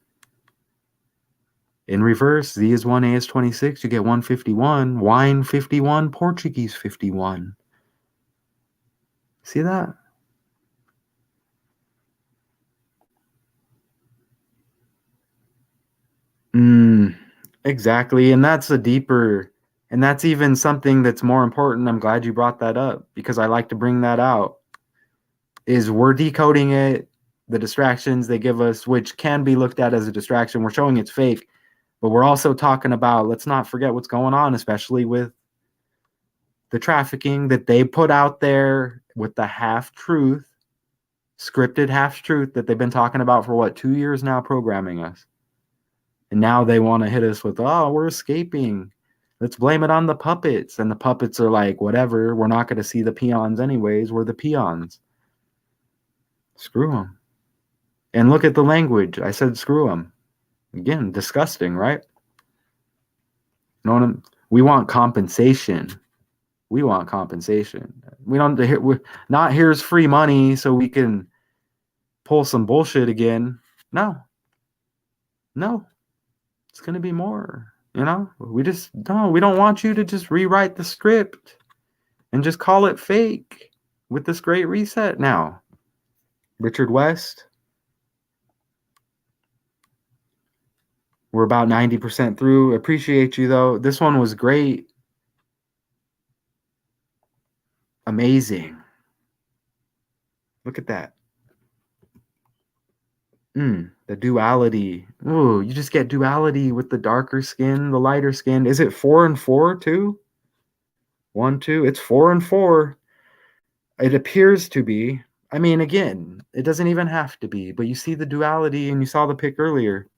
In reverse, Z is 1, A is 26, you get 151. Wine 51, Portuguese 51. See that? Exactly. And that's and that's even something that's more important. I'm glad you brought that up because I like to bring that out. Is we're decoding it, the distractions they give us, which can be looked at as a distraction. We're showing it's fake, but we're also talking about, let's not forget what's going on, especially with the trafficking that they put out there with the half-truth, scripted half-truth that they've been talking about for, 2 years now, programming us. And now they want to hit us with, oh, we're escaping. Let's blame it on the puppets. And the puppets are like, whatever, we're not going to see the peons anyways. We're the peons. Screw them. And look at the language. I said screw them. Again, disgusting, right? We want compensation. We want compensation. We don't. We're not here's free money so we can pull some bullshit again. No. It's gonna be more. We don't want you to just rewrite the script and just call it fake with this great reset now. Richard West. We're about 90% through. Appreciate you though. This one was great. Amazing. Look at that. The duality. Ooh, you just get duality with the darker skin, the lighter skin. Is it 4 and 4 too? 1, 2. It's 4 and 4. It appears to be. I mean, again, it doesn't even have to be, but you see the duality and you saw the pic earlier.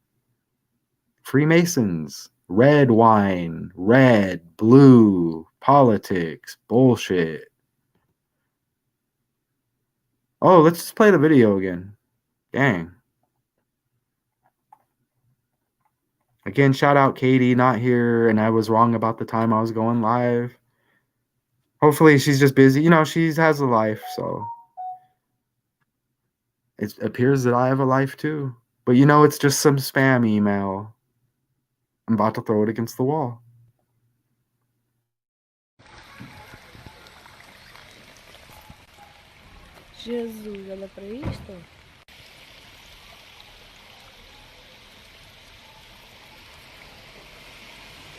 Freemasons, red wine, red, blue, politics, bullshit. Oh, let's just play the video again. Dang. Again, shout out Katie, not here, and I was wrong about the time I was going live. Hopefully she's just busy. She has a life, so it appears that I have a life too. But it's just some spam email. I'm about to throw it against the wall. Jesus, olha pra isto.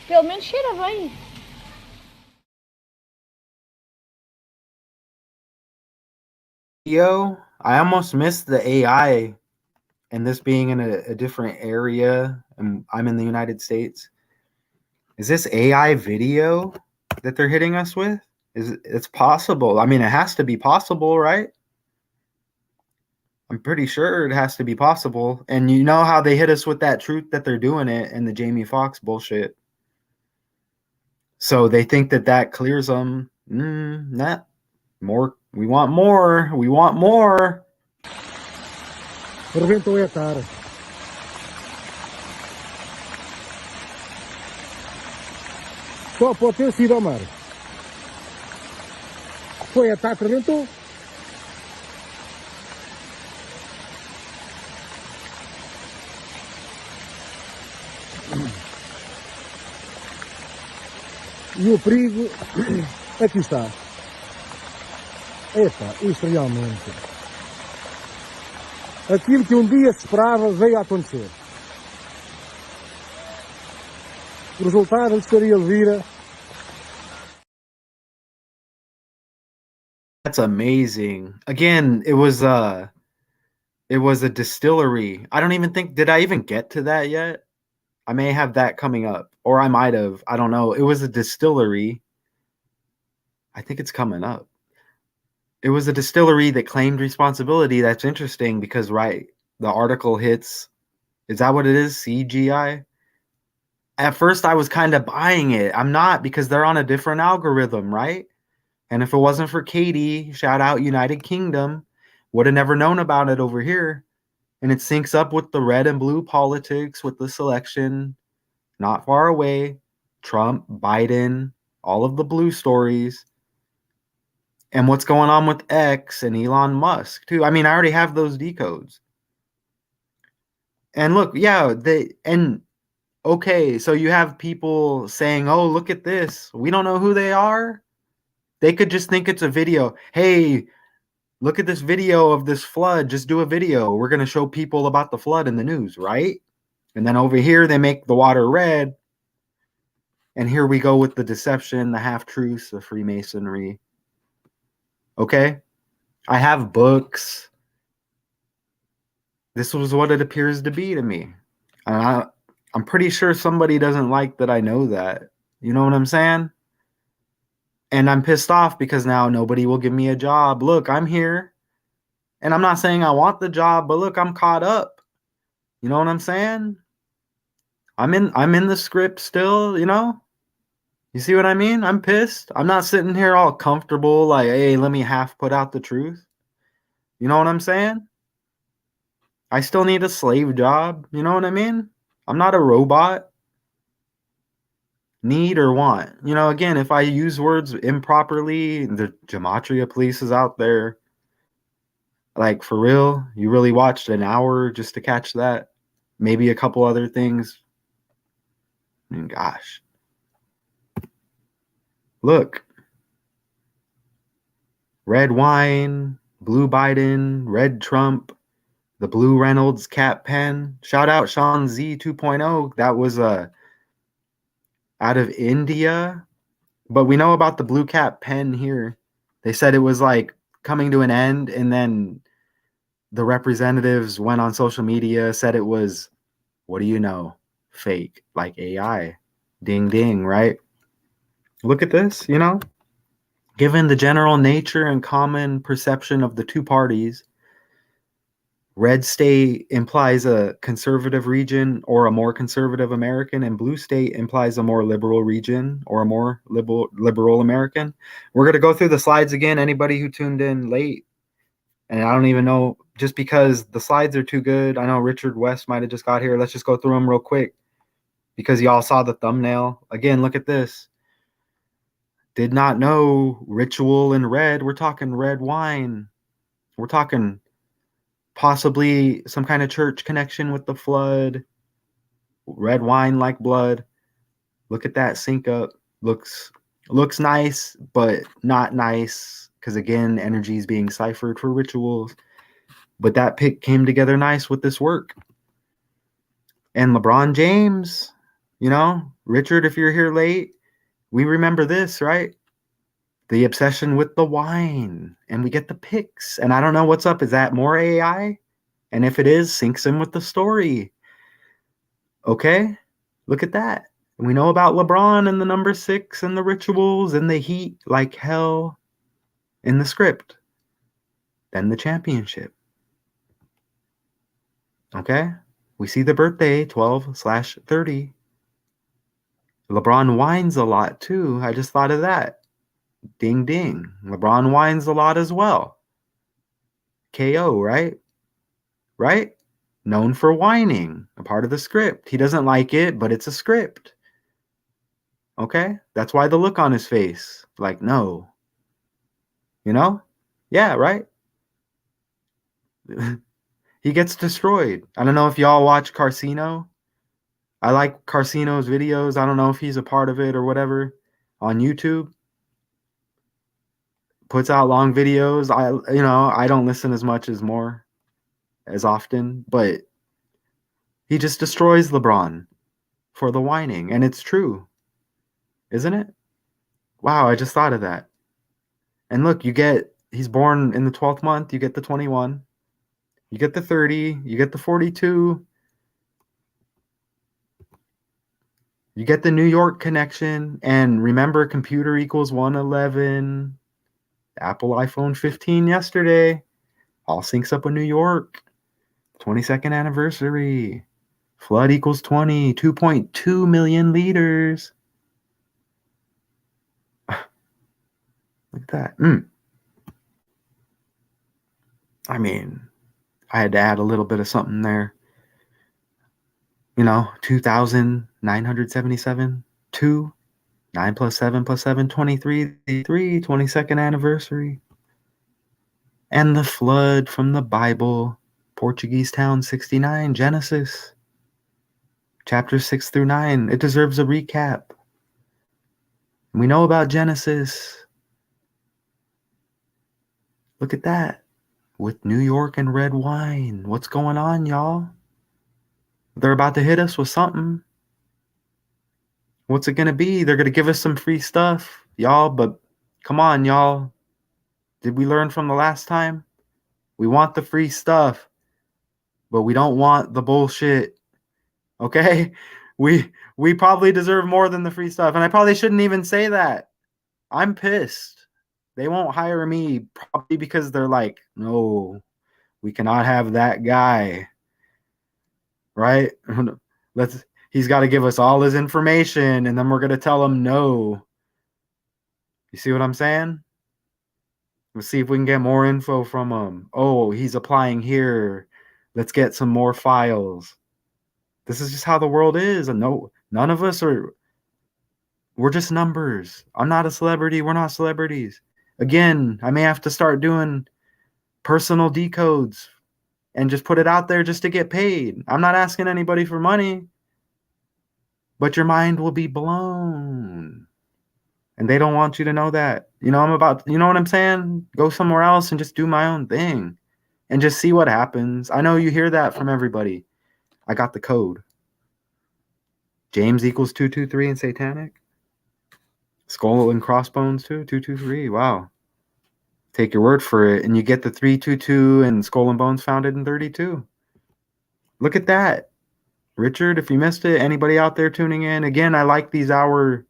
Pelo menos cheira bem. Yo, I almost missed the AI and this being in a different area, and I'm in the United States. Is this AI video that they're hitting us with? It's possible? I mean, it has to be possible, right? I'm pretty sure it has to be possible. And you know how they hit us with that truth that they're doing it and the Jamie Foxx bullshit. So they think that that clears them. Nah, more. We want more. We want more. Rebentou a cara. Só pode ter sido ao mar. Foi a taca, rebentou. E o perigo, aqui está. Epa, isto realmente. Aquilo que um dia se esperava veio a acontecer. O resultado gostaria de vir. That's amazing. Again, it was a distillery. I don't even think did I even get to that yet? I may have that coming up, or I might have. I don't know. It was a distillery. I think it's coming up. It was a distillery that claimed responsibility. That's interesting because, right, the article hits. Is that what it is? CGI? At first, I was kind of buying it. I'm not because they're on a different algorithm, right? And if it wasn't for Katie, shout out United Kingdom, would have never known about it over here. And it syncs up with the red and blue politics, with the selection not far away, Trump, Biden, all of the blue stories, and what's going on with X and Elon Musk too. I mean, I already have those decodes. And look, yeah, okay, so you have people saying, "Oh, look at this." We don't know who they are. They could just think it's a video. Hey, look at this video of this flood. Just do a video. We're going to show people about the flood in the news, right? And then over here, they make the water red. And here we go with the deception, the half truths, the Freemasonry. Okay? I have books. This was what it appears to be to me. And I'm pretty sure somebody doesn't like that I know that. You know what I'm saying? And I'm pissed off because now nobody will give me a job. Look, I'm here. And I'm not saying I want the job, but look, I'm caught up. You know what I'm saying? I'm in the script still, you know? You see what I mean? I'm pissed. I'm not sitting here all comfortable like, "Hey, let me half put out the truth." You know what I'm saying? I still need a slave job, you know what I mean? I'm not a robot. Need or want. You know, again, if I use words improperly, the gematria police is out there. Like, for real, you really watched an hour just to catch that? Maybe a couple other things. I mean, gosh. Look. Red wine, blue Biden, red Trump, the blue Reynolds cat pen. Shout out Sean Z 2.0. That was out of India. But we know about the blue cat pen here. They said it was like coming to an end, and then the representatives went on social media, said it was, what do you know, fake, like AI. Ding ding, right? Look at this, you know? Given the general nature and common perception of the two parties, red state implies a conservative region or a more conservative American, and blue state implies a more liberal region or a more liberal American. We're going to go through the slides again. Anybody who tuned in late, and I don't even know, just because the slides are too good. I know Richard West might have just got here. Let's just go through them real quick because y'all saw the thumbnail. Again, look at this. Did not know ritual in red. We're talking red wine. We're talking possibly some kind of church connection with the flood. red wine like blood. Look at that sync up. Looks nice, but not nice because again, energy is being ciphered for rituals. But that pick came together nice with this work. And LeBron James, Richard, if you're here late, we remember this, right? The obsession with the wine, and we get the picks. And I don't know what's up. Is that more AI? And if it is, syncs in with the story. Okay, look at that. We know about LeBron and the number 6 and the rituals and the heat like hell in the script. Then the championship. Okay, we see the birthday 12/30. LeBron whines a lot too. I just thought of that. Ding ding. LeBron whines a lot as well. KO, right? Right? Known for whining, a part of the script. He doesn't like it, but it's a script. Okay? That's why the look on his face. Like, no. Yeah, right? He gets destroyed. I don't know if y'all watch Carcino. I like Carcino's videos. I don't know if he's a part of it or whatever on YouTube. Puts out long videos. I don't listen as much as often, but he just destroys LeBron for the whining, and it's true. Isn't it? Wow, I just thought of that. And look, he's born in the 12th month, you get the 21, you get the 30, you get the 42, you get the New York connection, and remember, computer equals 111, Apple iPhone 15 yesterday, all syncs up with New York, 22nd anniversary, flood equals 20, 2.2 million liters. Look at that. I mean, I had to add a little bit of something there. 2,977, 2, 9 plus 7 plus 7, 23, 22nd anniversary. And the flood from the Bible, Portuguese town 69, Genesis, chapters 6 through 9. It deserves a recap. We know about Genesis. Look at that. With New York and red wine. What's going on, y'all? They're about to hit us with something. What's it going to be? They're going to give us some free stuff, y'all, but come on, y'all. Did we learn from the last time? We want the free stuff, but we don't want the bullshit. Okay? We probably deserve more than the free stuff, and I probably shouldn't even say that. I'm pissed. They won't hire me probably because they're like, "No, we cannot have that guy." Right? He's got to give us all his information, and then we're going to tell him no. You see what I'm saying? Let's see if we can get more info from him. Oh, he's applying here. Let's get some more files. This is just how the world is. And no, none of us we're just numbers. I'm not a celebrity. We're not celebrities. Again, I may have to start doing personal decodes and just put it out there just to get paid. I'm not asking anybody for money, but your mind will be blown. And they don't want you to know that. You know what I'm saying? Go somewhere else and just do my own thing and just see what happens. I know you hear that from everybody. I got the code. James equals 223 in satanic. Skull and crossbones too, 223. Wow. Take your word for it. And you get the 322 and skull and bones founded in 32. Look at that. Richard, if you missed it, anybody out there tuning in, again, I like these hour.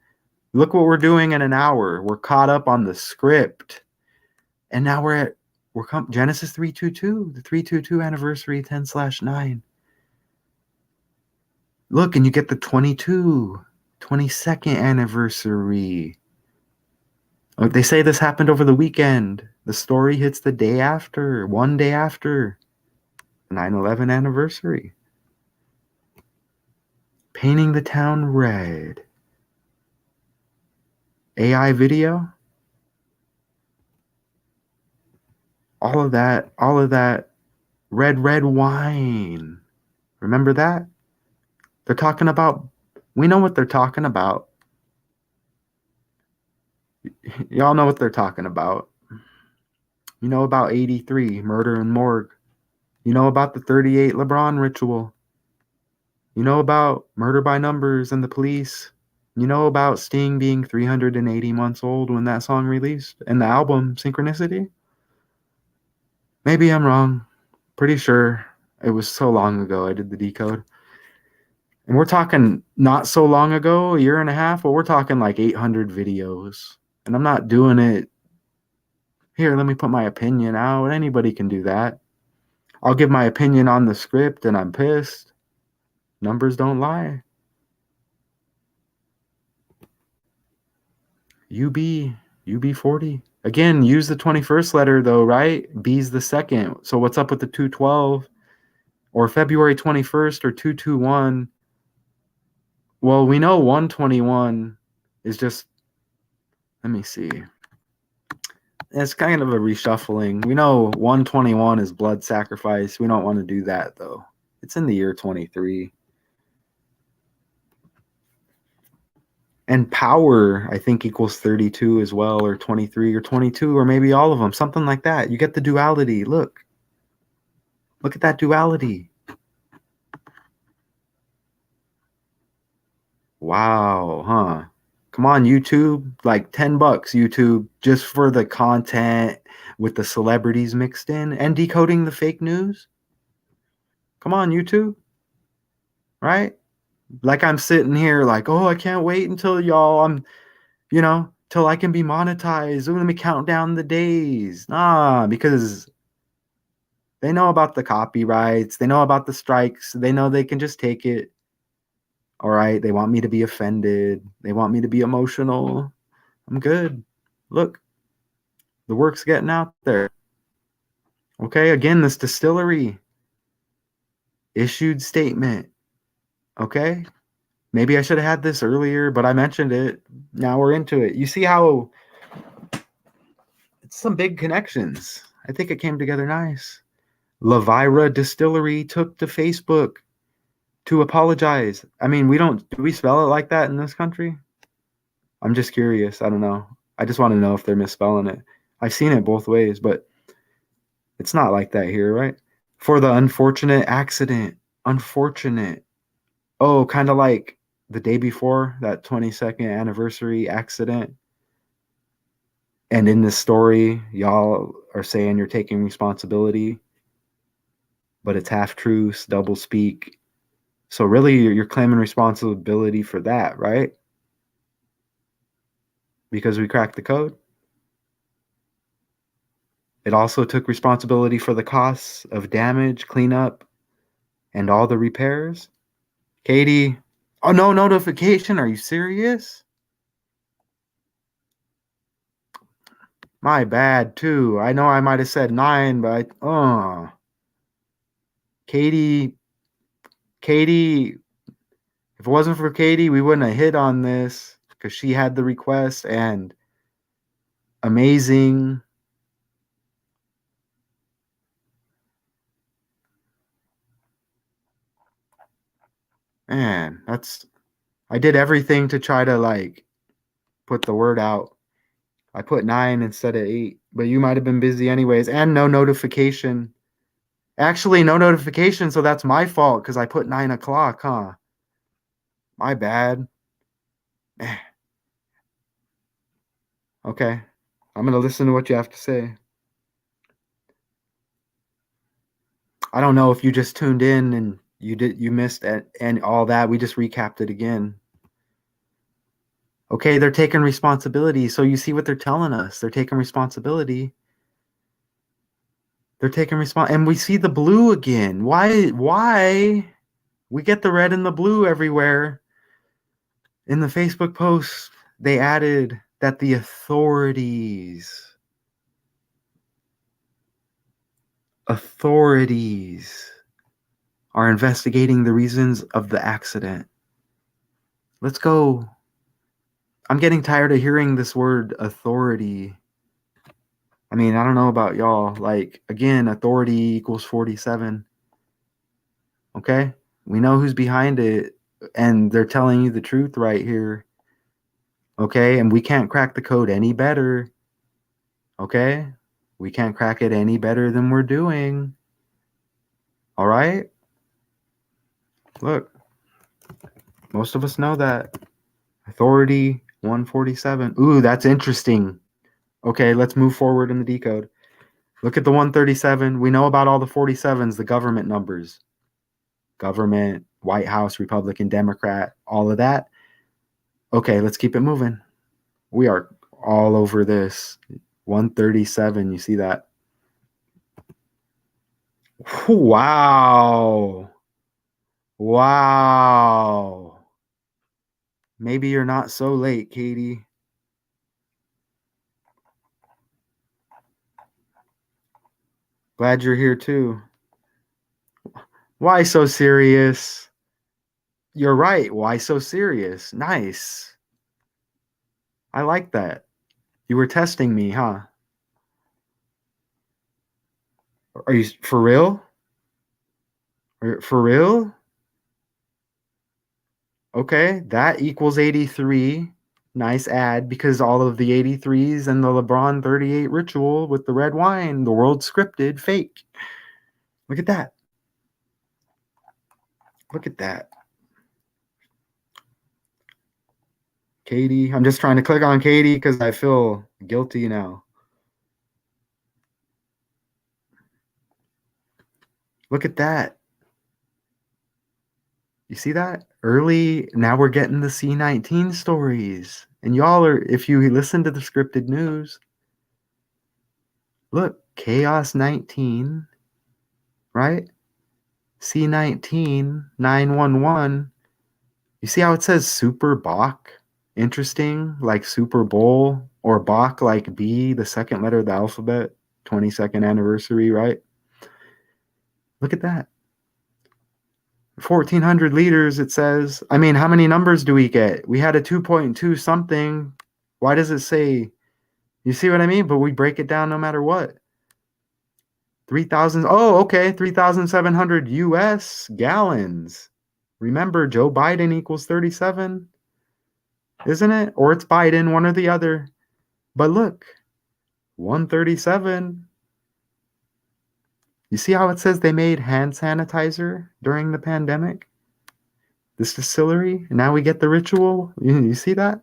Look what we're doing in an hour. We're caught up on the script. And now we're Genesis 322, the 322 anniversary 10/9. Look, and you get the 22nd anniversary. Oh, they say this happened over the weekend. The story hits the day after, one day after 9/11 anniversary. Painting the town red. AI video. All of that red wine. Remember that? They're talking about, we know what they're talking about. Y'all know what they're talking about. You know about 83, murder and morgue. You know about the 38 LeBron ritual. You know about murder by numbers and the police. You know about Sting being 380 months old when that song released and the album Synchronicity? Maybe I'm wrong. Pretty sure it was so long ago I did the decode. And we're talking not so long ago, a year and a half, but we're talking like 800 videos. And I'm not doing it. Here, let me put my opinion out. Anybody can do that. I'll give my opinion on the script and I'm pissed. Numbers don't lie. UB40. Again, use the 21st letter though, right? B's the second. So what's up with the 212 or February 21st or 221? Well, we know 121 is just, let me see. It's kind of a reshuffling. We know 121 is blood sacrifice. We don't want to do that though. It's in the year 23. And power, I think, equals 32 as well, or 23 or 22, or maybe all of them, something like that. You get the duality. Look at that duality. Wow, huh? Come on, YouTube, like $10 YouTube just for the content with the celebrities mixed in and decoding the fake news. Come on, YouTube, right? Like I'm sitting here like, oh, I can't wait until till I can be monetized. Let me count down the days. Nah, because they know about the copyrights. They know about the strikes. They know they can just take it. All right. They want me to be offended. They want me to be emotional. I'm good. Look, the work's getting out there. Okay. Again, this distillery issued statement. Okay. Maybe I should have had this earlier, but I mentioned it. Now we're into it. You see how it's some big connections. I think it came together nice. Levira Distillery took to Facebook to apologize. I mean, do we spell it like that in this country? I'm just curious. I don't know. I just want to know if they're misspelling it. I've seen it both ways, but it's not like that here, right? For the unfortunate accident. Unfortunate. Oh, kind of like the day before that 22nd anniversary accident. And in this story, y'all are saying you're taking responsibility, but it's half truths, double speak. So really, you're claiming responsibility for that, right? Because we cracked the code. It also took responsibility for the costs of damage, cleanup, and all the repairs. Katie, oh, no notification. Are you serious? My bad, too. I know I might have said 9, but Katie, if it wasn't for Katie, we wouldn't have hit on this because she had the request and amazing. Man, I did everything to try to like put the word out. I put 9 instead of 8, but you might have been busy anyways, and no notification. Actually, no notification, so that's my fault because I put 9 o'clock, huh? My bad. Okay, I'm gonna listen to what you have to say. I don't know if you just tuned in and you missed it and all that. We just recapped it again. Okay, they're taking responsibility. So you see what they're telling us. They're taking responsibility. They're taking and we see the blue again. Why? We get the red and the blue everywhere. In the Facebook post, they added that the authorities are investigating the reasons of the accident. Let's go. I'm getting tired of hearing this word authority. I mean, I don't know about y'all. Like, again, authority equals 47. Okay? We know who's behind it. and they're telling you the truth right here. Okay, and we can't crack the code any better. Okay, we can't crack it any better than we're doing. All right, look, most of us know that. Authority 147. Ooh, that's interesting. Okay, let's move forward in the decode. Look at the 137. We know about all the 47s, the government numbers. Government, White House, Republican, Democrat, all of that. Okay, let's keep it moving. We are all over this. 137, you see that? Wow. Wow. Maybe you're not so late, Katie. Glad you're here too. Why so serious? You're right. Why so serious? Nice. I like that. You were testing me, huh? Are you for real? For real? Okay, that equals 83. Nice add because all of the 83s and the LeBron 38 ritual with the red wine, the world scripted, fake. Look at that. Look at that. Katie, I'm just trying to click on Katie because I feel guilty now. Look at that. You see that? Early, now we're getting the C19 stories. And y'all are, if you listen to the scripted news, look, Chaos 19, right? C19, 911. You see how it says Super Bach? Interesting, like Super Bowl, or Bach like B, the second letter of the alphabet, 22nd anniversary, right? Look at that. 1,400 liters, it says. I mean, how many numbers do we get? We had a 2.2 something. Why does it say? You see what I mean? But we break it down no matter what. 3,000. Oh, okay. 3,700 US gallons. Remember, Joe Biden equals 37, isn't it? Or it's Biden, one or the other. But look, 137. You see how it says they made hand sanitizer during the pandemic? This distillery? And now we get the ritual. You see that?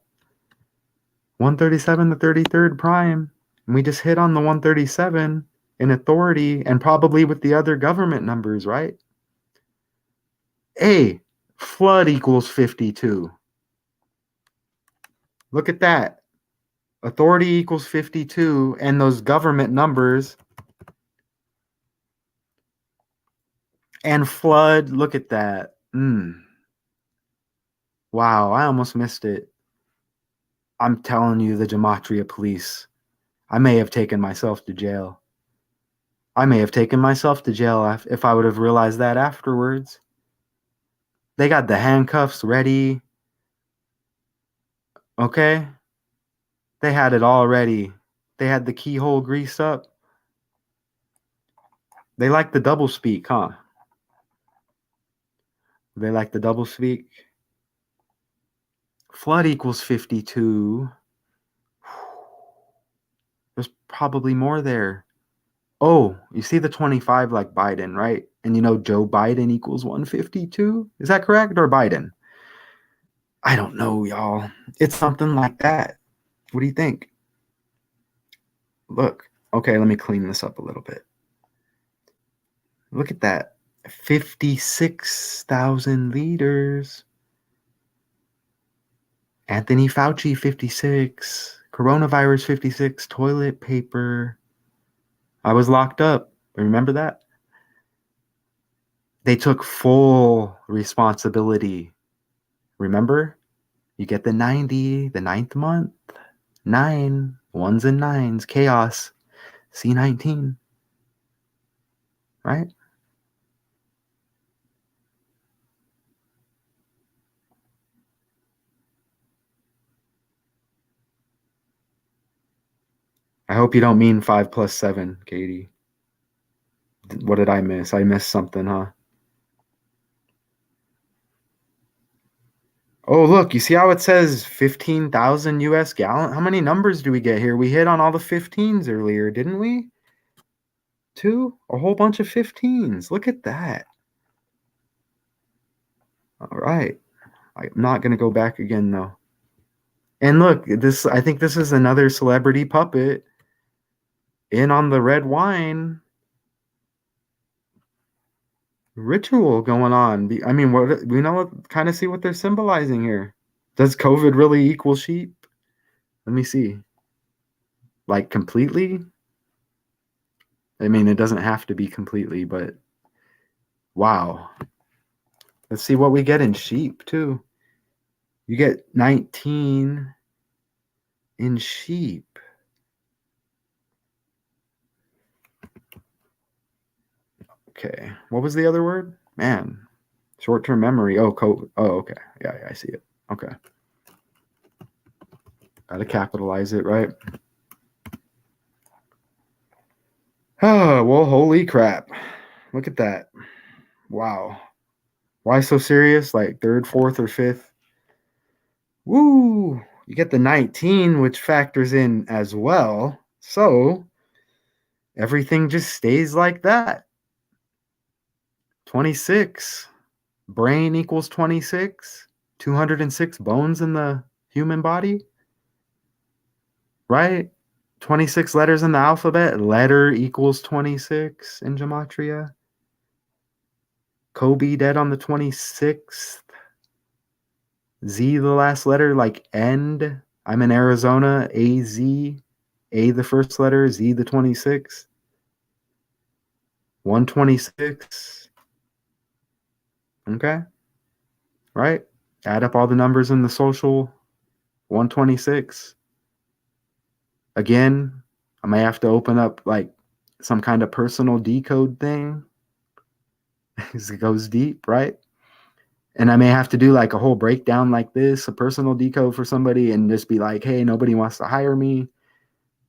137 to 33rd prime. And we just hit on the 137 in authority and probably with the other government numbers, right? A, flood equals 52. Look at that. Authority equals 52, and those government numbers. And flood, look at that. Wow, I almost missed it. I'm telling you, the Gematria police. I may have taken myself to jail. I may have taken myself to jail if I would have realized that afterwards. They got the handcuffs ready. Okay? They had it all ready. They had the keyhole greased up. They like the double speak, huh? They like the double speak. Flood equals 52. There's probably more there. Oh, you see the 25 like Biden, right? And you know Joe Biden equals 152? Is that correct? Or Biden? I don't know, y'all. It's something like that. What do you think? Look. Okay, let me clean this up a little bit. Look at that. 56,000 liters. Anthony Fauci, 56. Coronavirus, 56. Toilet paper. I was locked up. Remember that? They took full responsibility. Remember? You get the 90, the ninth month. 9, ones and nines, chaos. C19. Right? I hope you don't mean 5 plus 7, Katie. What did I miss? I missed something, huh? Oh, look, you see how it says 15,000 US gallon? How many numbers do we get here? We hit on all the 15s earlier, didn't we? Two? A whole bunch of 15s. Look at that. All right. I'm not going to go back again, though. And look, I think this is another celebrity puppet in on the red wine ritual going on. I mean, what we know, kind of see what they're symbolizing here. Does COVID really equal sheep? Let me see. Like completely? I mean, it doesn't have to be completely, but wow. Let's see what we get in sheep, too. You get 19 in sheep. Okay. What was the other word? Man, short-term memory. Oh, okay. Yeah, I see it. Okay. Gotta capitalize it, right? Oh, well, holy crap. Look at that. Wow. Why so serious? Like third, fourth, or fifth? Woo! You get the 19, which factors in as well. So everything just stays like that. 26. Brain equals 26. 206 bones in the human body. Right? 26 letters in the alphabet. Letter equals 26 in gematria. Kobe dead on the 26th. Z, the last letter, like end. I'm in Arizona. AZ. A, the first letter. Z, the 26th. 126. Okay. Right? Add up all the numbers in the social. 126. Again, I may have to open up like some kind of personal decode thing. Because it goes deep, right? And I may have to do like a whole breakdown like this, a personal decode for somebody, and just be like, hey, nobody wants to hire me.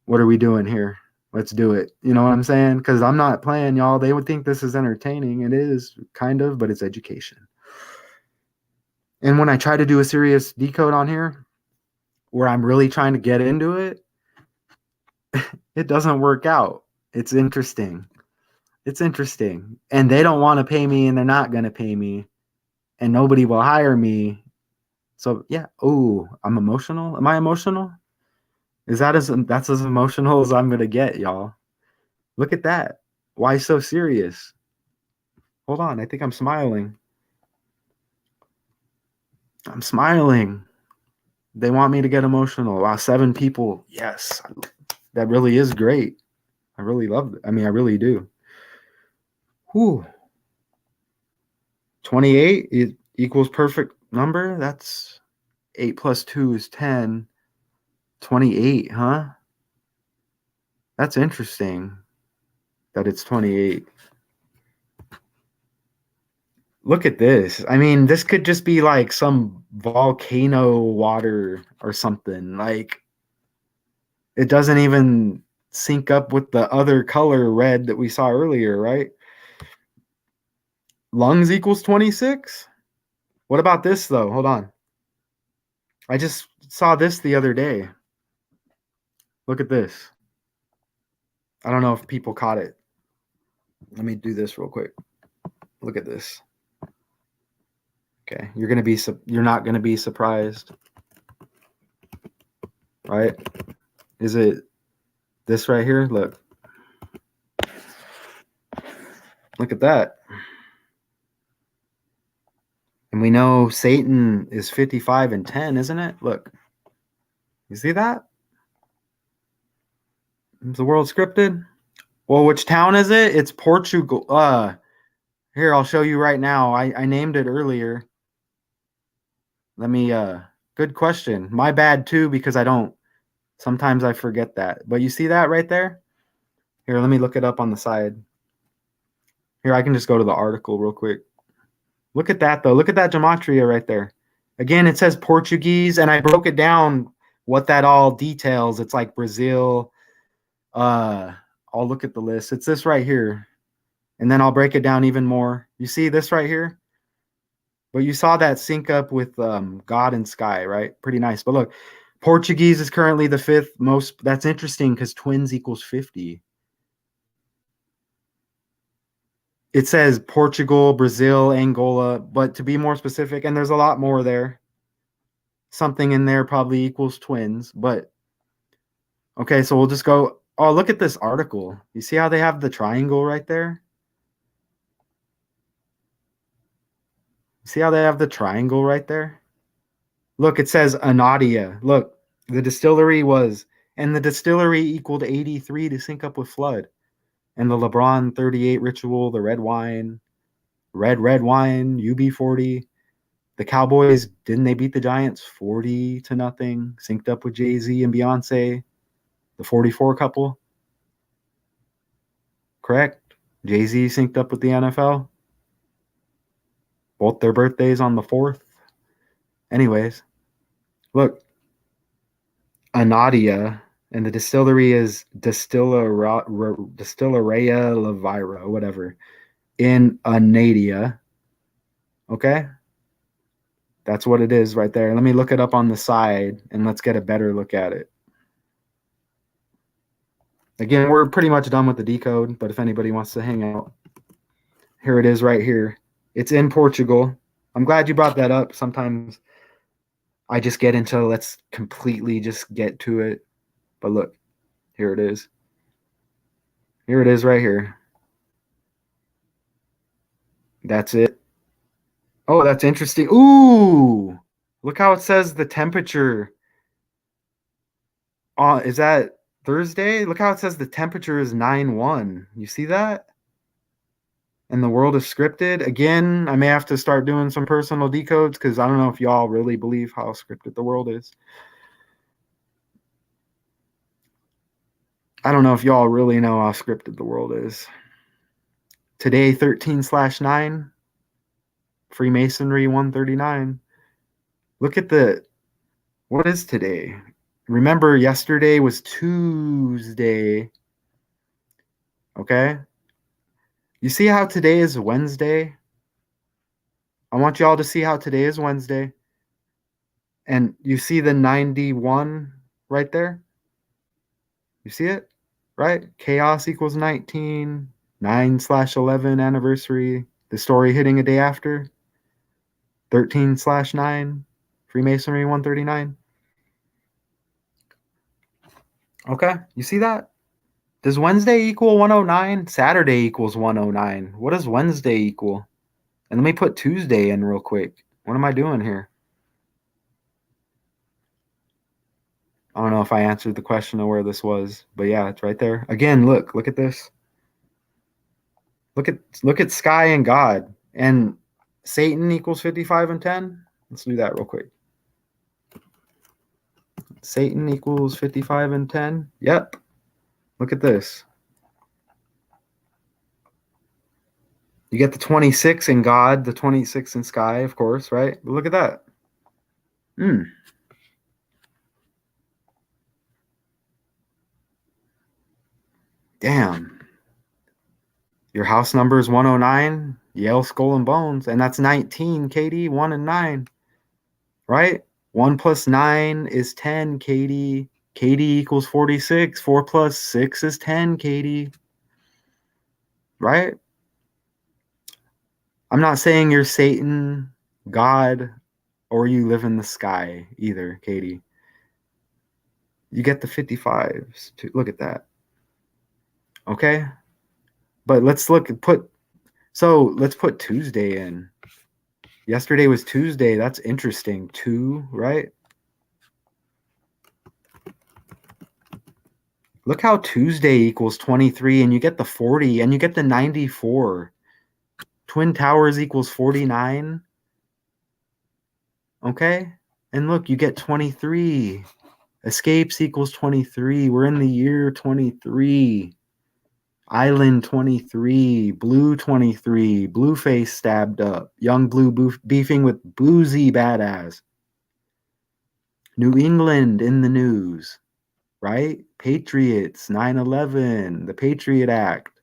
What are we doing here? Let's do it. You know what I'm saying? Because I'm not playing, y'all. They would think this is entertaining. It is kind of, but it's education. And when I try to do a serious decode on here, where I'm really trying to get into it, it doesn't work out. It's interesting. It's interesting. And they don't want to pay me, and they're not going to pay me, and nobody will hire me. So yeah. Oh, I'm emotional. Am I emotional? That's as emotional as I'm gonna get, y'all. Look at that. Why so serious? Hold on, I think I'm smiling. I'm smiling. They want me to get emotional. Wow, 7 people. Yes. That really is great. I really love it. I mean, I really do. Whew. 28 equals perfect number. That's 8 plus 2 is 10. 28, huh? That's interesting that it's 28. Look at this. I mean, this could just be like some volcano water or something. Like, it doesn't even sync up with the other color red that we saw earlier, right? Lungs equals 26. What about this, though? Hold on. I just saw this the other day. Look at this. I don't know if people caught it. Let me do this real quick. Look at this. Okay, you're not gonna be surprised, right? Is it this right here? Look at that. And we know Satan is 55 and 10, isn't it? Look, you see that? Is the world scripted? Well, which town is it? It's Portugal. Here, I'll show you right now. I named it earlier. Let me, good question. My bad too, because sometimes I forget that. But you see that right there? Here, let me look it up on the side. Here, I can just go to the article real quick. Look at that, though. Look at that gematria right there. Again, it says Portuguese, and I broke it down what that all details. It's like Brazil. I'll look at the list. It's this right here. And then I'll break it down even more. You see this right here? But you saw that sync up with God and Sky, right? Pretty nice. But look, Portuguese is currently the 5th most. That's interesting because twins equals 50. It says Portugal, Brazil, Angola, but to be more specific, and there's a lot more there. Something in there probably equals twins, but okay, so we'll just go. Oh, look at this article. You see how they have the triangle right there? See how they have the triangle right there? Look, it says Anadia. Look, the distillery was, and the distillery equaled 83 to sync up with Flood. And the LeBron 38 ritual, the red wine, UB40. The Cowboys, didn't they beat the Giants 40-0, synced up with Jay-Z and Beyonce, the 44 couple? Correct? Jay-Z synced up with the NFL. Both their birthdays on the 4th. Anyways, look, Anadia, and the distillery is Distilleria Levira, whatever, in Anadia. Okay? That's what it is right there. Let me look it up on the side, and let's get a better look at it. Again, we're pretty much done with the decode, but if anybody wants to hang out, here it is right here. It's in Portugal. I'm glad you brought that up. Sometimes I just get into let's completely just get to it. But look, here it is. Here it is right here. That's it. Oh, that's interesting. Ooh, look how it says the temperature. Is that Thursday? Look how it says the temperature is 9-1. You see that? And the world is scripted. Again, I may have to start doing some personal decodes because I don't know if y'all really believe how scripted the world is. I don't know if y'all really know how scripted the world is. Today, 13/9, Freemasonry 139. Look at what is today? Remember, yesterday was Tuesday. Okay? You see how today is Wednesday? I want y'all to see how today is Wednesday. And you see the 91 right there? You see it? Right? Chaos equals 19, 9/11 anniversary. The story hitting a day after. 13/9, Freemasonry 139. Okay, you see that? Does Wednesday equal 109? Saturday equals 109. What does Wednesday equal? And let me put Tuesday in real quick. What am I doing here? I don't know if I answered the question of where this was, but yeah, it's right there. Again, look at this. Look at Sky and God. And Satan equals 55 and 10. Let's do that real quick. Satan equals 55 and 10. Yep. Look at this. You get the 26 in God, the 26 in Sky, of course, right? But look at that. Damn. Your house number is 109, Yale Skull and Bones, and that's 19, Katie, 1 and 9, right? 1 plus 9 is 10, Katie. Katie equals 46. 4 plus 6 is 10, Katie. Right? I'm not saying you're Satan, God, or you live in the sky either, Katie. You get the 55s. Look at that. Okay? But let's put Tuesday in. Yesterday was Tuesday. That's interesting. 2, right? Look how Tuesday equals 23, and you get the 40, and you get the 94. Twin Towers equals 49. Okay? And look, you get 23. Escapes equals 23. We're in the year 23. Island 23. Blue 23. Blueface stabbed up. Young Blue beefing with Boozy Badass. New England in the news. Right? Patriots, 9/11, the Patriot Act.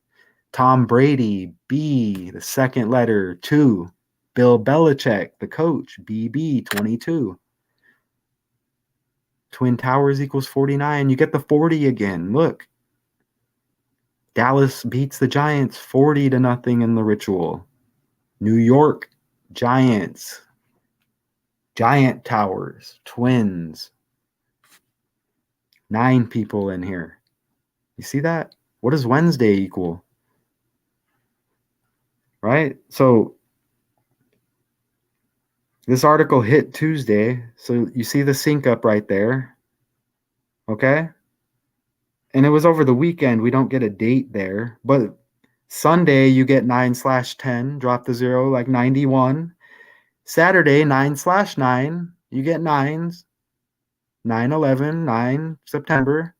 Tom Brady, B, the second letter, 2. Bill Belichick, the coach, BB 22. Twin Towers equals 49. You get the 40 again. Look. Dallas beats the Giants 40-0 in the ritual. New York Giants. Giant Towers. Twins. 9 people in here. You see that? What does Wednesday equal? Right? So this article hit Tuesday. So you see the sync up right there. Okay? And it was over the weekend. We don't get a date there. But Sunday, you get 9/10. Drop the 0 like 91. Saturday, 9/9. You get 9s. 9/11, 9 September.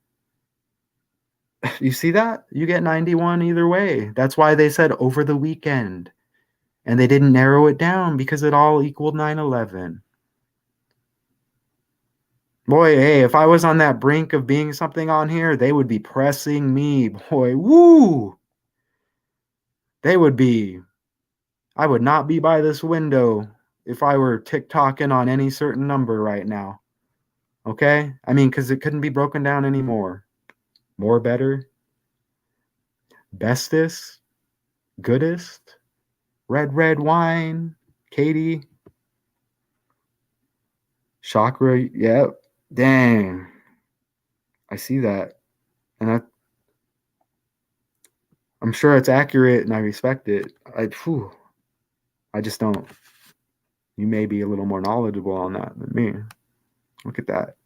You see that? You get 91 either way. That's why they said over the weekend. And they didn't narrow it down because it all equaled 9/11. Boy, hey, if I was on that brink of being something on here, they would be pressing me. Boy, woo! They would be. I would not be by this window if I were TikToking on any certain number right now. Okay? I mean, because it couldn't be broken down anymore. More better. Bestest. Goodest. Red wine. Katie. Chakra. Yep. Dang. I see that. And I'm sure it's accurate and I respect it. I just don't. You may be a little more knowledgeable on that than me. Look at that.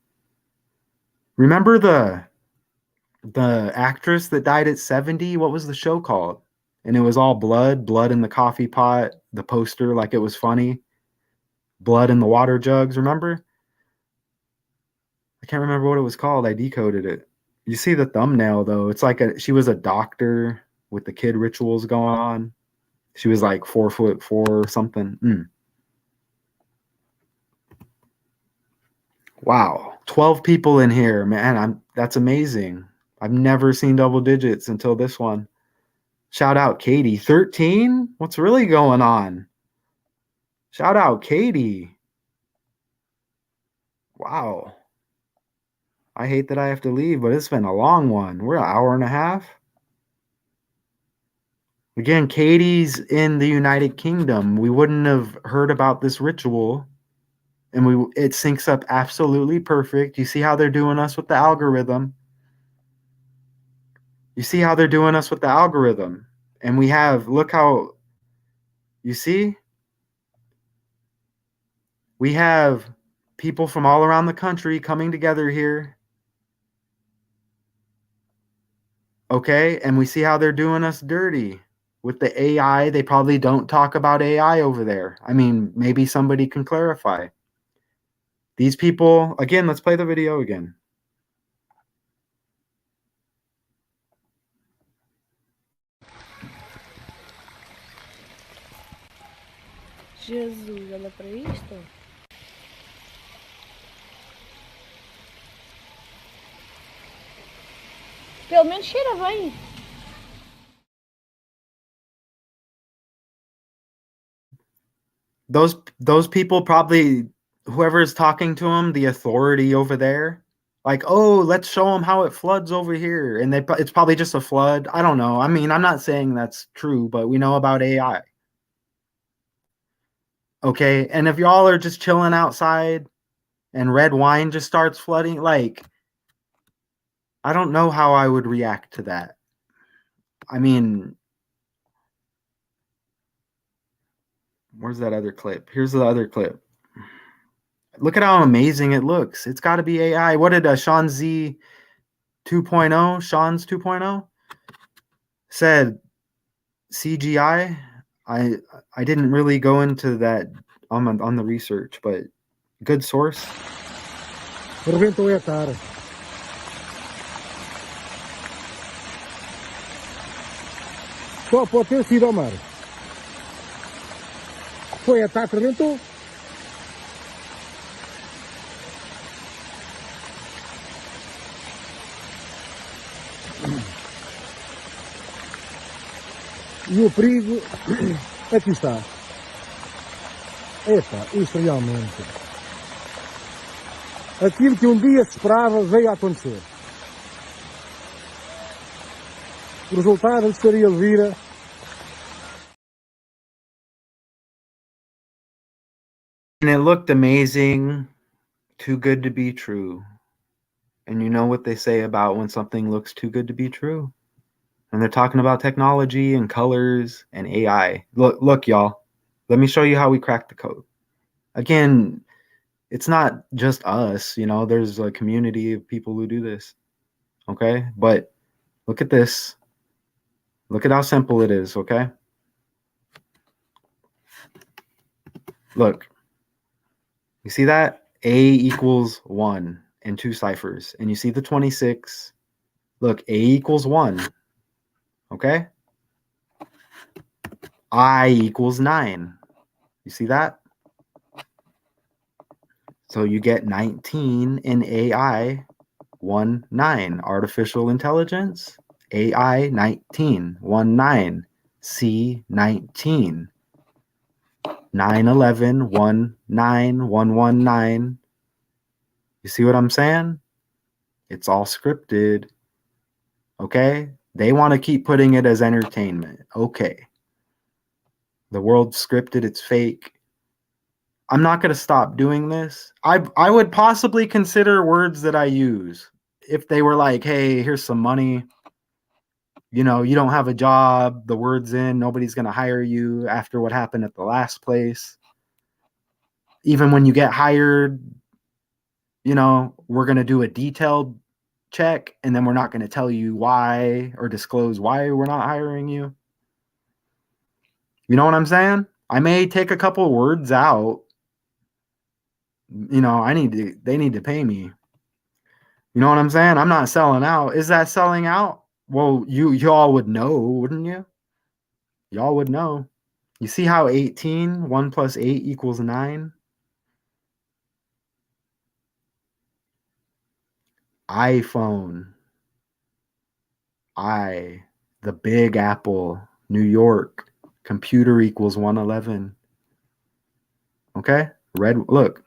Remember the actress that died at 70? What was the show called? And it was all blood in the coffee pot, the poster like it was funny. Blood in the water jugs, remember? I can't remember what it was called. I decoded it. You see the thumbnail though. It's like she was a doctor with the kid rituals going on. She was like 4'4" or something. Wow. 12 people in here, man. That's amazing. I've never seen double digits until this one. Shout out Katie. 13? What's really going on? Shout out Katie. Wow. I hate that I have to leave, but it's been a long one. We're an hour and a half. Again, Katie's in the United Kingdom. We wouldn't have heard about this ritual. And it syncs up absolutely perfect. You see how they're doing us with the algorithm. You see how they're doing us with the algorithm. And we have, look how, you see? We have people from all around the country coming together here. Okay, and we see how they're doing us dirty with the AI. They probably don't talk about AI over there. I mean, maybe somebody can clarify. These people, again, let's play the video again. Jesus, olha pra isto. Pelo menos cheira bem. Those people probably, whoever is talking to them, the authority over there, like, oh, let's show them how it floods over here. And it's probably just a flood. I don't know. I mean, I'm not saying that's true, but we know about AI. Okay. And if y'all are just chilling outside and red wine just starts flooding, like, I don't know how I would react to that. I mean, where's that other clip? Here's the other clip. Look at how amazing it looks. It's got to be AI. What did Sean Z 2.0, Sean's 2.0 said? CGI. I didn't really go into that on the research, but good source. Arrebentou a cara. Só pode ter sido, Omar. Foi a taça, arrebentou. E o perigo aqui está. Epá, isto realmente. Aquilo que um dia se esperava veio a acontecer. O resultado gostaria de vir. And it looked amazing, too good to be true. And you know what they say about when something looks too good to be true? And they're talking about technology and colors and AI. Look, y'all. Let me show you how we crack the code. Again, it's not just us, there's a community of people who do this. Okay? But look at this. Look at how simple it is, okay? Look. You see that? A equals 1 in two ciphers. And you see the 26. Look, A equals 1. Okay? I equals 9. You see that? So you get 19 in AI, 1, 9. Artificial intelligence, AI 19, 1, 9. C 19. 9, 11, 1, 9, 1, 1, 9. You see what I'm saying? It's all scripted. Okay? They want to keep putting it as entertainment. Okay. The world's scripted, it's fake. I'm not going to stop doing this. I would possibly consider words that I use if they were like, hey, here's some money. You don't have a job. The word's in. Nobody's going to hire you after what happened at the last place. Even when you get hired, we're going to do a detailed check, and then we're not going to tell you why or disclose why we're not hiring you. You know what I'm saying? I may take a couple words out. They need to pay me. You know what I'm saying? I'm not selling out. Is that selling out? Well, y'all would know, wouldn't you? Y'all would know. You see how 18, 1 plus 8 equals 9? iPhone. The Big Apple, New York. Computer equals 111. Okay? Look.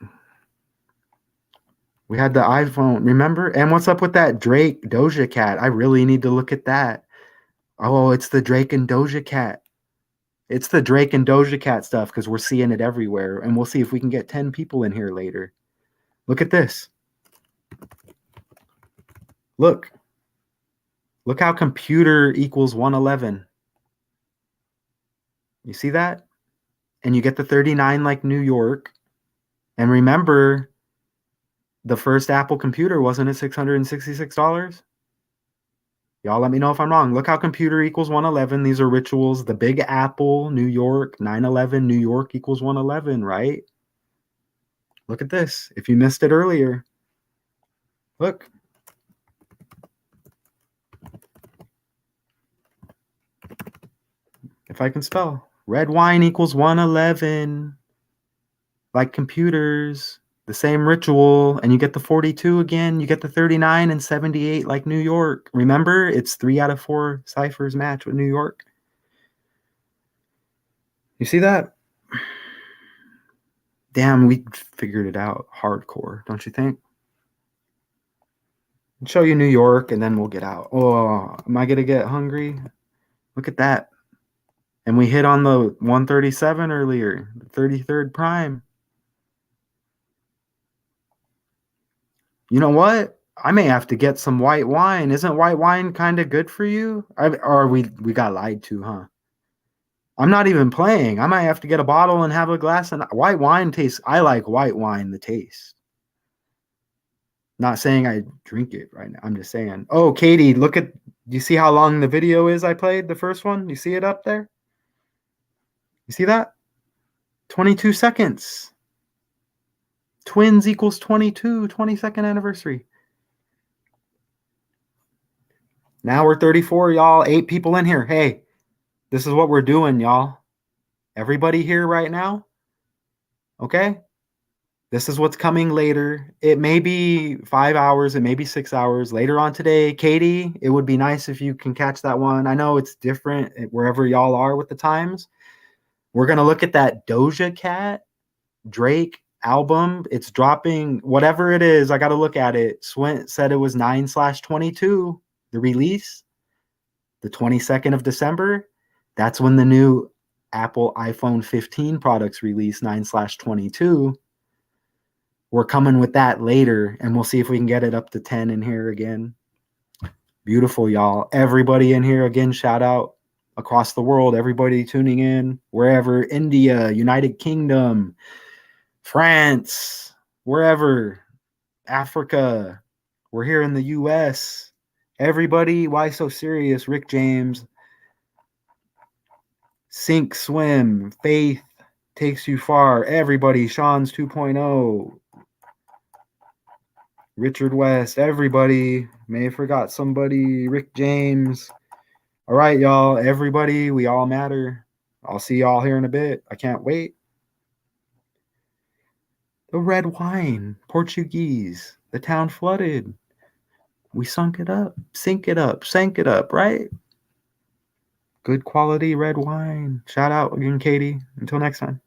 We had the iPhone, remember? And what's up with that Drake Doja Cat? I really need to look at that. Oh, it's the Drake and Doja Cat. It's the Drake and Doja Cat stuff because we're seeing it everywhere. And we'll see if we can get 10 people in here later. Look at this. Look. Look how computer equals 111. You see that? And you get the 39 like New York. And remember, the first Apple computer wasn't at $666? Y'all let me know if I'm wrong. Look how computer equals 111. These are rituals. The Big Apple, New York, 9/11, New York equals 111, right? Look at this. If you missed it earlier, look. If I can spell. Red wine equals 111. Like computers. The same ritual. And you get the 42 again. You get the 39 and 78 like New York. Remember, it's 3 out of 4 ciphers match with New York. You see that? Damn, we figured it out hardcore, don't you think? I'll show you New York and then we'll get out. Oh, am I going to get hungry? Look at that. And we hit on the 137 earlier, the 33rd prime. You know what? I may have to get some white wine. Isn't white wine kind of good for you? Or we got lied to, huh? I'm not even playing. I might have to get a bottle and have a glass. And white wine tastes. I like white wine, the taste. Not saying I drink it right now. I'm just saying. Oh, Katie, look at. Do you see how long the video is I played? The first one? You see it up there? You see that? 22 seconds. Twins equals 22. 22nd anniversary. Now we're 34, y'all. 8 people in here. Hey, this is what we're doing, y'all. Everybody here right now? Okay? This is what's coming later. It may be 5 hours. It may be 6 hours later on today. Katie, it would be nice if you can catch that one. I know it's different wherever y'all are with the times. We're going to look at that Doja Cat. Drake album. It's dropping, whatever it is. I got to look at it. Swint said it was 9/22, the release, the 22nd of December. That's when the new Apple iPhone 15 products release, 9/22. We're coming with that later, and we'll see if we can get it up to 10 in here again. Beautiful, y'all. Everybody in here, again, shout out across the world, everybody tuning in, wherever, India, United Kingdom, France, wherever, Africa, we're here in the US. Everybody, why so serious? Rick James, Sink Swim, Faith Takes You Far, everybody, Sean's 2.0, Richard West, everybody, may have forgot somebody, Rick James. All right, y'all, everybody, we all matter. I'll see y'all here in a bit. I can't wait. The red wine, Portuguese, the town flooded. We sank it up, sank it up, right? Good quality red wine. Shout out again, Katie. Until next time.